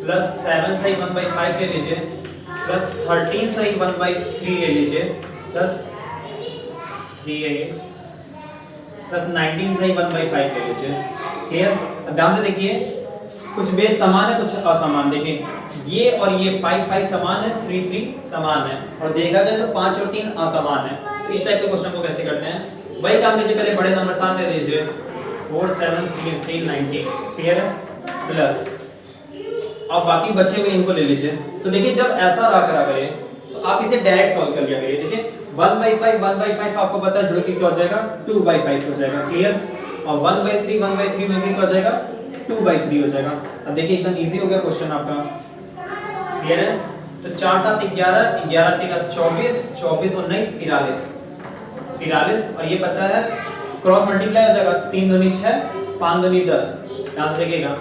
प्लस 7 से 1/5 ले लीजिए, प्लस 13 सही 1/3 ले लीजिए, प्लस 3 है ये, प्लस 19 सही 1/5 ले लीजिए, क्लियर? ध्यान से देखिए, कुछ बेस समान है कुछ असमान। देखिए ये और ये 5 5 समान है, 3 3 समान है, और देखा जाए तो 5 और 3 असमान है। इस टाइप के क्वेश्चन को कैसे करते हैं, वही काम कीजिए, पहले बड़े नंबर साथ ले लीजिए, 4 7 3 18 19, क्लियर है? प्लस अब बाकी बचे हुए इनको ले लीजिए। तो देखिए जब ऐसा रहा करा करिए तो आप इसे डायरेक्ट सॉल्व कर लिया करिए। देखिए 1/5 आपको पता है जुड़ के क्या हो जाएगा 2/5 हो जाएगा, क्लियर? और 1/3 में क्या हो जाएगा 2/3 हो जाएगा। अब देखिए एकदम इजी हो गया क्वेश्चन आपका, क्लियर है? तो 4 7 11, 11 13 24, 24 19 43, और ये पता है क्रॉस मल्टीप्लाई हो जाएगा, 3 दूनी 6, 5 दूनी 10। यहाँ से देखिएगा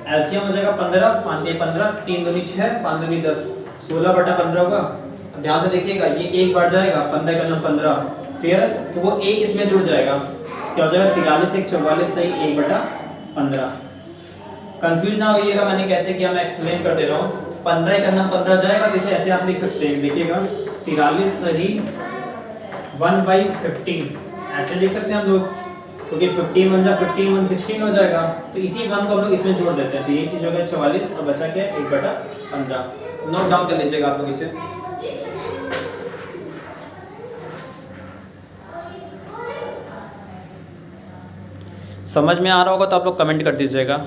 एलसीएम हो जाएगा 15, 5 ये 15, 3 दूनी 6, 5 दूनी 10, 16/15 होगा। अब ध्यान से देखिएगा ये एक बार जाएगा, 15 का 15, क्लियर? तो वो एक इसमें जुड़ जाएगा, क्या हो जाएगा 43 1 44 सही 1/15। कंफ्यूज ना होइएगा मैंने कैसे किया, मैं एक्सप्लेन कर दे रहा हूँ। 15 का 15 जाएगा तो इसे ऐसे आप लिख सकते हैं, देखिएगा 43 सही 1/15 ऐसे लिख सकते हैं हम लोग, क्योंकि 15 बन जा 15 1 16 हो जाएगा, तो इसी 1 को हम लोग इसमें जोड़ देते हैं, तो ये चीज हो गया 44 और बचा क्या 1/15। नोट डाउन कर लीजिएगा आप लोग इसे। समझ में आ रहा होगा तो आप लोग कमेंट कर दीजिएगा।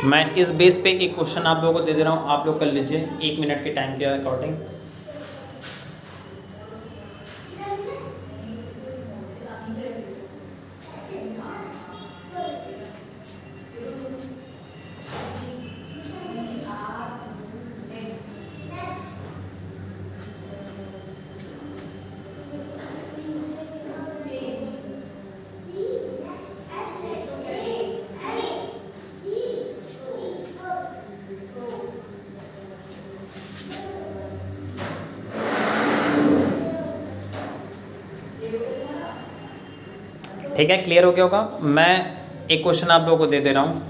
मैं इस बेस पे एक क्वेश्चन आप लोगों को दे दे रहा हूँ, आप लोग कर लीजिए 1 मिनट के टाइम के अकॉर्डिंग। ठीक है, क्लियर हो गया होगा। मैं एक क्वेश्चन आप लोगों को दे दे रहा हूँ।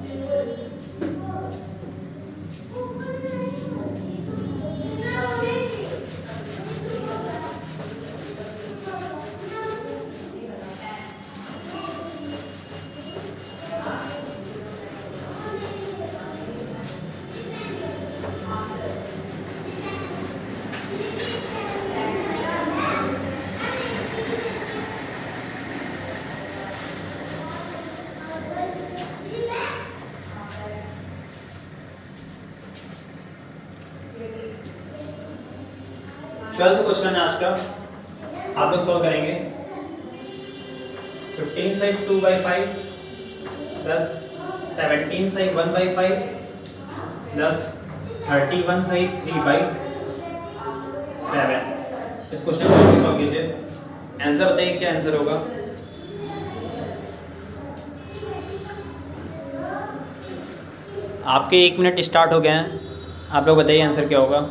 ट्वेल्थ क्वेश्चन है आज का, आप लोग सॉल्व करेंगे। 15 side 2/5 plus 17 side 1/5 plus 31 side 3/7। इस क्वेश्चन को सॉल्व कीजिए। आंसर बताइए क्या आंसर होगा। आपके 1 मिनट स्टार्ट हो गए हैं, आप लोग बताइए आंसर क्या होगा।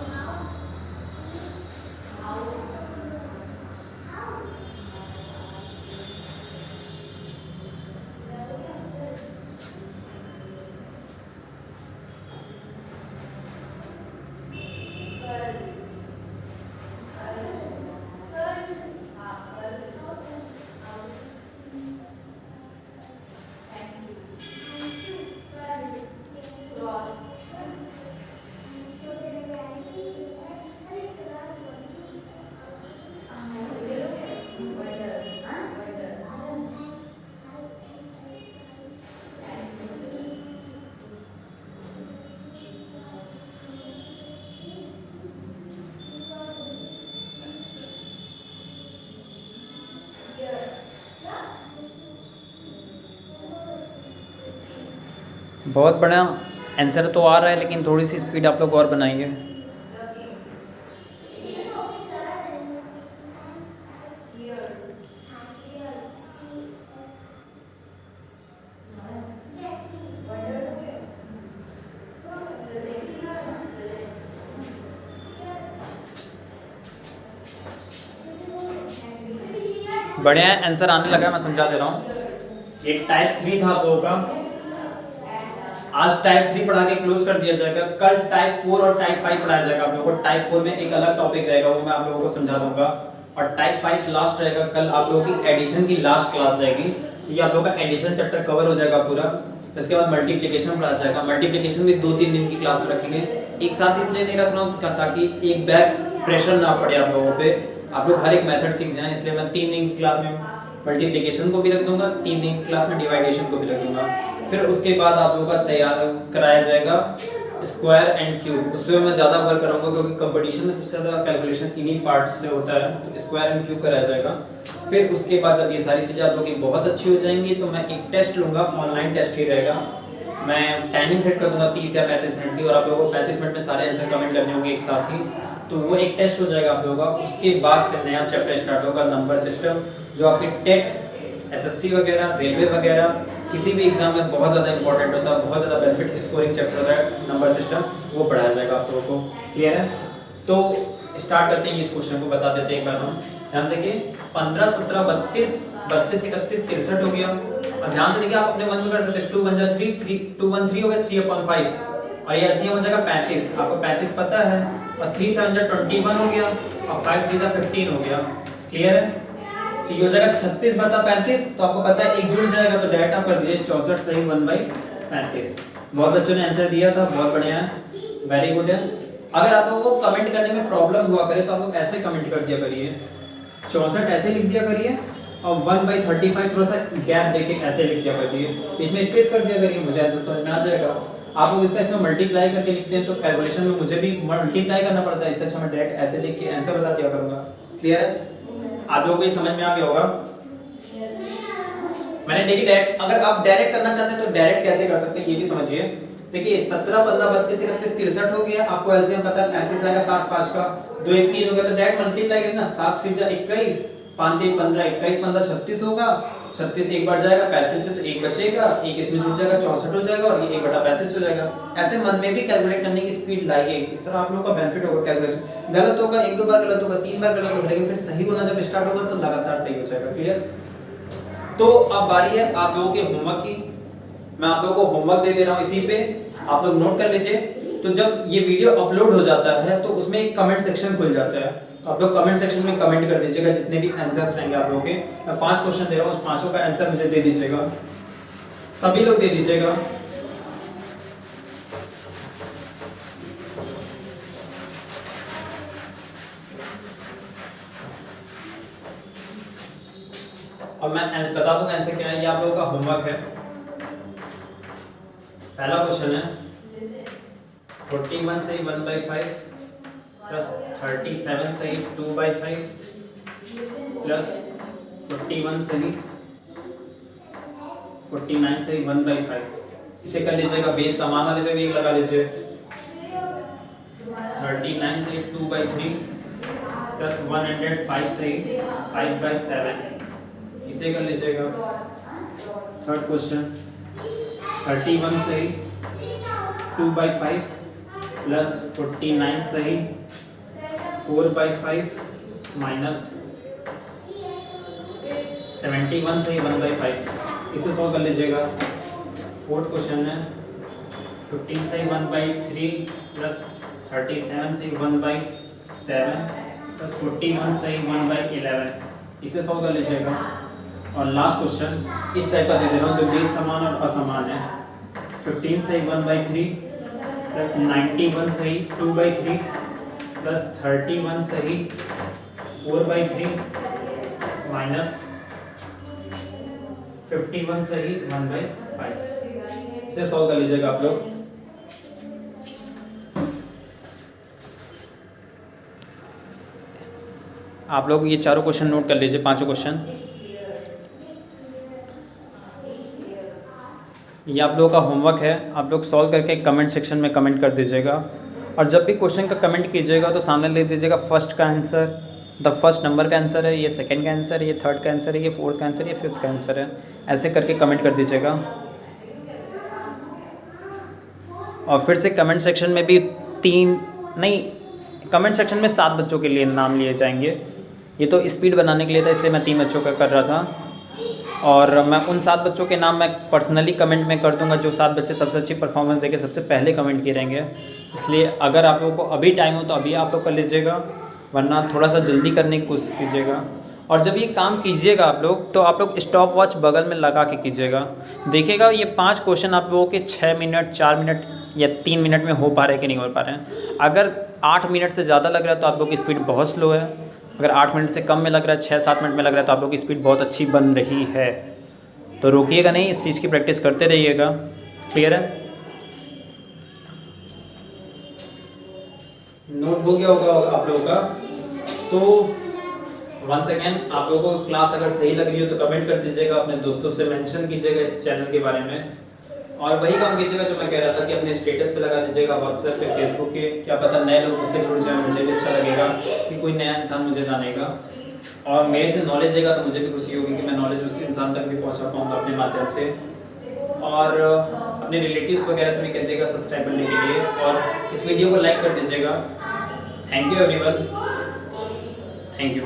बहुत बड़ा आंसर तो आ रहा है, लेकिन थोड़ी सी स्पीड आप लोग और बनाइए। बढ़िया आंसर आने लगा, मैं समझा दे रहा हूँ। एक टाइप 3 था आप लोगों का, आज टाइप 3 पढ़ा के क्लोज कर दिया जाएगा। कल टाइप 4 और टाइप 5 पढ़ाया जाएगा आप लोगों को। टाइप 4 में एक अलग टॉपिक रहेगा, वो मैं आप लोगों को समझा दूंगा। और टाइप 5 लास्ट रहेगा। कल आप लोगों की एडिशन की लास्ट क्लास रहेगी, तो ये आप लोगों का एडिशन चैप्टर कवर हो जाएगा पूरा। इसके बाद मल्टीप्लिकेशन पढ़ाया जाएगा। मल्टीप्लिकेशन भी 2-3 दिन की क्लास में रखेंगे, एक साथ इसलिए नहीं रखना ताकि एक बैग प्रेशर ना पड़े आप लोगों पे, आप लोग हर एक मेथड सीख जाएं। इसलिए मैं 3 दिन की क्लास में मल्टीप्लिकेशन को भी रख दूंगा, 3 दिन की क्लास में डिवाइडेशन को भी रख दूंगा। फिर उसके बाद आप लोगों का तैयार कराया जाएगा स्क्वायर एंड क्यूब। उस पर मैं ज़्यादा वर्क करूँगा क्योंकि कंपटीशन में सबसे ज़्यादा कैलकुलेशन इन्हीं पार्ट से होता है, तो स्क्वायर एंड क्यूब कराया जाएगा। फिर उसके बाद जब ये सारी चीज़ें आप लोगों की बहुत अच्छी हो जाएंगी, तो मैं एक टेस्ट लूँगा, ऑनलाइन टेस्ट ही रहेगा। मैं टाइमिंग सेट कर दूंगा 30 या 35 मिनट की, और आप लोगों को 35 मिनट में सारे आंसर कमेंट करने होंगे एक साथ ही, तो वो एक टेस्ट हो जाएगा आप लोगों का। उसके बाद से नया चैप्टर स्टार्ट होगा, नंबर सिस्टम, जो आपके टेट, एसएससी वगैरह, रेलवे वगैरह, किसी भी एग्जाम में बहुत ज़्यादा इंपॉर्टेंट होता है, बहुत ज़्यादा बेनिफिट स्कोरिंग चैप्टर होता है नंबर सिस्टम, वो पढ़ाया जाएगा आप लोगों को। क्लियर है? तो स्टार्ट करते हैं, इस क्वेश्चन को बता देते हैं एक बार हम। ध्यान देखिए, 15, 17, 32, 32, 31, 63 हो गया। और ध्यान से देखिए, आप अपने मन में कर सकते हैं, 2 1 जा 3, 2 1 3 हो गया, 3/5, और ये एलसीएम हो जाएगा 35। आपको 35 पता है, और 3 7 जा 21 हो गया, और 5 3 जा 15 हो गया। क्लियर है? तो ये हो जाएगा 36/35। तो आपको पता है एक जुड़ जाएगा, तो डायरेक्ट आप कर दीजिए 64 सही 1/35। बहुत बच्चों ने आंसर दिया था, बहुत बढ़िया है, वेरी गुड है। अगर आप लोगों को कमेंट करने में प्रॉब्लम हुआ करे तो आप लोग ऐसे कमेंट कर दिया करिए, 64 ऐसे लिख दिया करिए, और 1/35 थोड़ा सा गैप देके ऐसे लिख दिया करिए, बीच में स्पेस कर दिया करिए, मुझे आंसर समझ में आ जाएगा। आप लोग इसमें मल्टीप्लाई करके लिखते हैं तो कैलकुलेशन में मुझे भी मल्टीप्लाई करना पड़ता है, इससे अच्छा मैं डायरेक्ट ऐसे लिख के आंसर बता दिया करूंगा। क्लियर है? आप लोगों को ये समझ में आ गया होगा। मैंने देखिए डायरेक्ट, अगर आप डायरेक्ट करना चाहते हैं तो डायरेक्ट कैसे कर सकते हैं ये भी समझिए। देखिए 17 15 32 31 63 हो गया, आपको एलसीएम पता है 35 आएगा, 7 5 का 2 1 3 हो गया, तो डायरेक्ट मल्टीप्लाई करें ना, 7 3 जा 21, 5 3 15, 21 15 36 होगा, 36 एक बार जाएगा 35 से तो एक बचेगा, एक इसमें जुड़ जाएगा 64 हो जाएगा और ये 1/35 हो जाएगा। ऐसे मन में भी कैलकुलेट करने की स्पीड लाइए, इस तरह आप लोगों का बेनिफिट होगा। कैलकुलेशन गलत होगा, 1 2 बार गलत होगा, 3 बार गलत होगा, लेकिन फिर सही होना जब स्टार्ट होगा तो लगातार सही हो जाएगा। क्लियर? तो अब बारी है आप लोगों के होमवर्क की। मैं आप लोगों को होमवर्क दे रहा हूं, इसी पे आप लोग नोट कर लीजिए। तो जब ये वीडियो अपलोड हो जाता है तो उसमें एक कमेंट सेक्शन खुल जाता है, तो आप लोग कमेंट सेक्शन में कमेंट कर दीजिएगा जितने भी आंसर्स रहेंगे आप लोगों के। मैं 5 क्वेश्चन दे रहा हूं, उस पांचों का आंसर मुझे दे दीजिएगा, सभी लोग दे दीजिएगा। अब मैं बता दूंगा आंसर क्या है। ये आप लोगों का होमवर्क है। पहला क्वेश्चन है 41 सही 1/5 प्लस 37 सही 2/5 प्लस 41 सही 49 सही 1/5। इसे कर लीजिएगा बेस समान वाले पे भी एक लगा लीजिए। 39 सही 2/3 प्लस 105 सही 5/7, इसे कर लीजिएगा। थर्ड क्वेश्चन 31 सही 2/5 प्लस 49 सही 4/5 माइनस 71 सही 1/5, इसे सॉल्व कर लीजिएगा। फोर्थ क्वेश्चन है 15 सही 1/3 प्लस 37 सही 1/7 प्लस 41 सही 1/11, इसे सॉल्व कर लीजिएगा। और लास्ट क्वेश्चन इस टाइप का दे दे रहा हूँ जो बेस समान और असमान है। 15 सही 1/3 प्लस 91 सही 2/3 प्लस 31 सही 4/3 माइनस 51 सही 1/5, इसे सॉल्व कर लीजिएगा आप लोग। आप लोग ये चारों क्वेश्चन नोट कर लीजिए, पांचों क्वेश्चन। ये आप लोगों का होमवर्क है, आप लोग सॉल्व करके कमेंट सेक्शन में कमेंट कर दीजिएगा। और जब भी क्वेश्चन का कमेंट कीजिएगा तो सामने लिख दीजिएगा फर्स्ट का आंसर, द फर्स्ट नंबर का आंसर है, ये सेकंड का आंसर है, ये थर्ड का आंसर है, ये फोर्थ का आंसर है, ये फिफ्थ का आंसर है, ऐसे करके कमेंट कर दीजिएगा। और फिर से कमेंट सेक्शन में भी कमेंट सेक्शन में 7 बच्चों के लिए नाम लिए जाएंगे। ये तो स्पीड बनाने के लिए था, इसलिए मैं 3 बच्चों का कर रहा था। और मैं उन 7 बच्चों के नाम मैं पर्सनली कमेंट में कर दूंगा जो 7 बच्चे सबसे अच्छी परफॉर्मेंस देके सबसे पहले कमेंट किए रहेंगे। इसलिए अगर आप लोगों को अभी टाइम हो तो अभी आप लोग कर लीजिएगा, वरना थोड़ा सा जल्दी करने की कोशिश कीजिएगा। और जब ये काम कीजिएगा आप लोग तो आप लोग स्टॉप वॉच बगल में लगा के कीजिएगा। देखिएगा ये 5 क्वेश्चन आप लोगों के 6 मिनट 4 मिनट या 3 मिनट में हो पा रहे हैं कि नहीं हो पा रहे हैं। अगर 8 मिनट से ज़्यादा लग रहा है तो आप लोग की स्पीड बहुत स्लो है। अगर 8 मिनट से कम में लग रहा है, 6-7 मिनट में लग रहा है, तो आप लोग की स्पीड बहुत अच्छी बन रही है। तो रोकिएगा नहीं, इस चीज़ की प्रैक्टिस करते रहिएगा। क्लियर है? नोट हो गया होगा आप लोगों का। तो वंस अगेन आप लोगों को क्लास अगर सही लग रही हो तो कमेंट कर दीजिएगा, अपने दोस्तों से मेंशन कीजिएगा इस चैनल के बारे में। और वही काम कीजिएगा जो मैं कह रहा था कि अपने स्टेटस पे लगा दीजिएगा, व्हाट्सएप पे, फेसबुक के, क्या पता नए लोग मुझसे जुड़ जाए, मुझे भी अच्छा लगेगा कि कोई नया इंसान मुझे जानेगा। और मेरे से नॉलेज देगा तो मुझे भी खुशी होगी कि मैं नॉलेज उस इंसान तक भी पहुंचा पाऊंगा अपने माध्यम से। और अपने रिलेटिव्स वगैरह से भी कह दीजिएगा सब्सक्राइब करने के लिए, और इस वीडियो को लाइक कर दीजिएगा। Thank you everyone, thank you.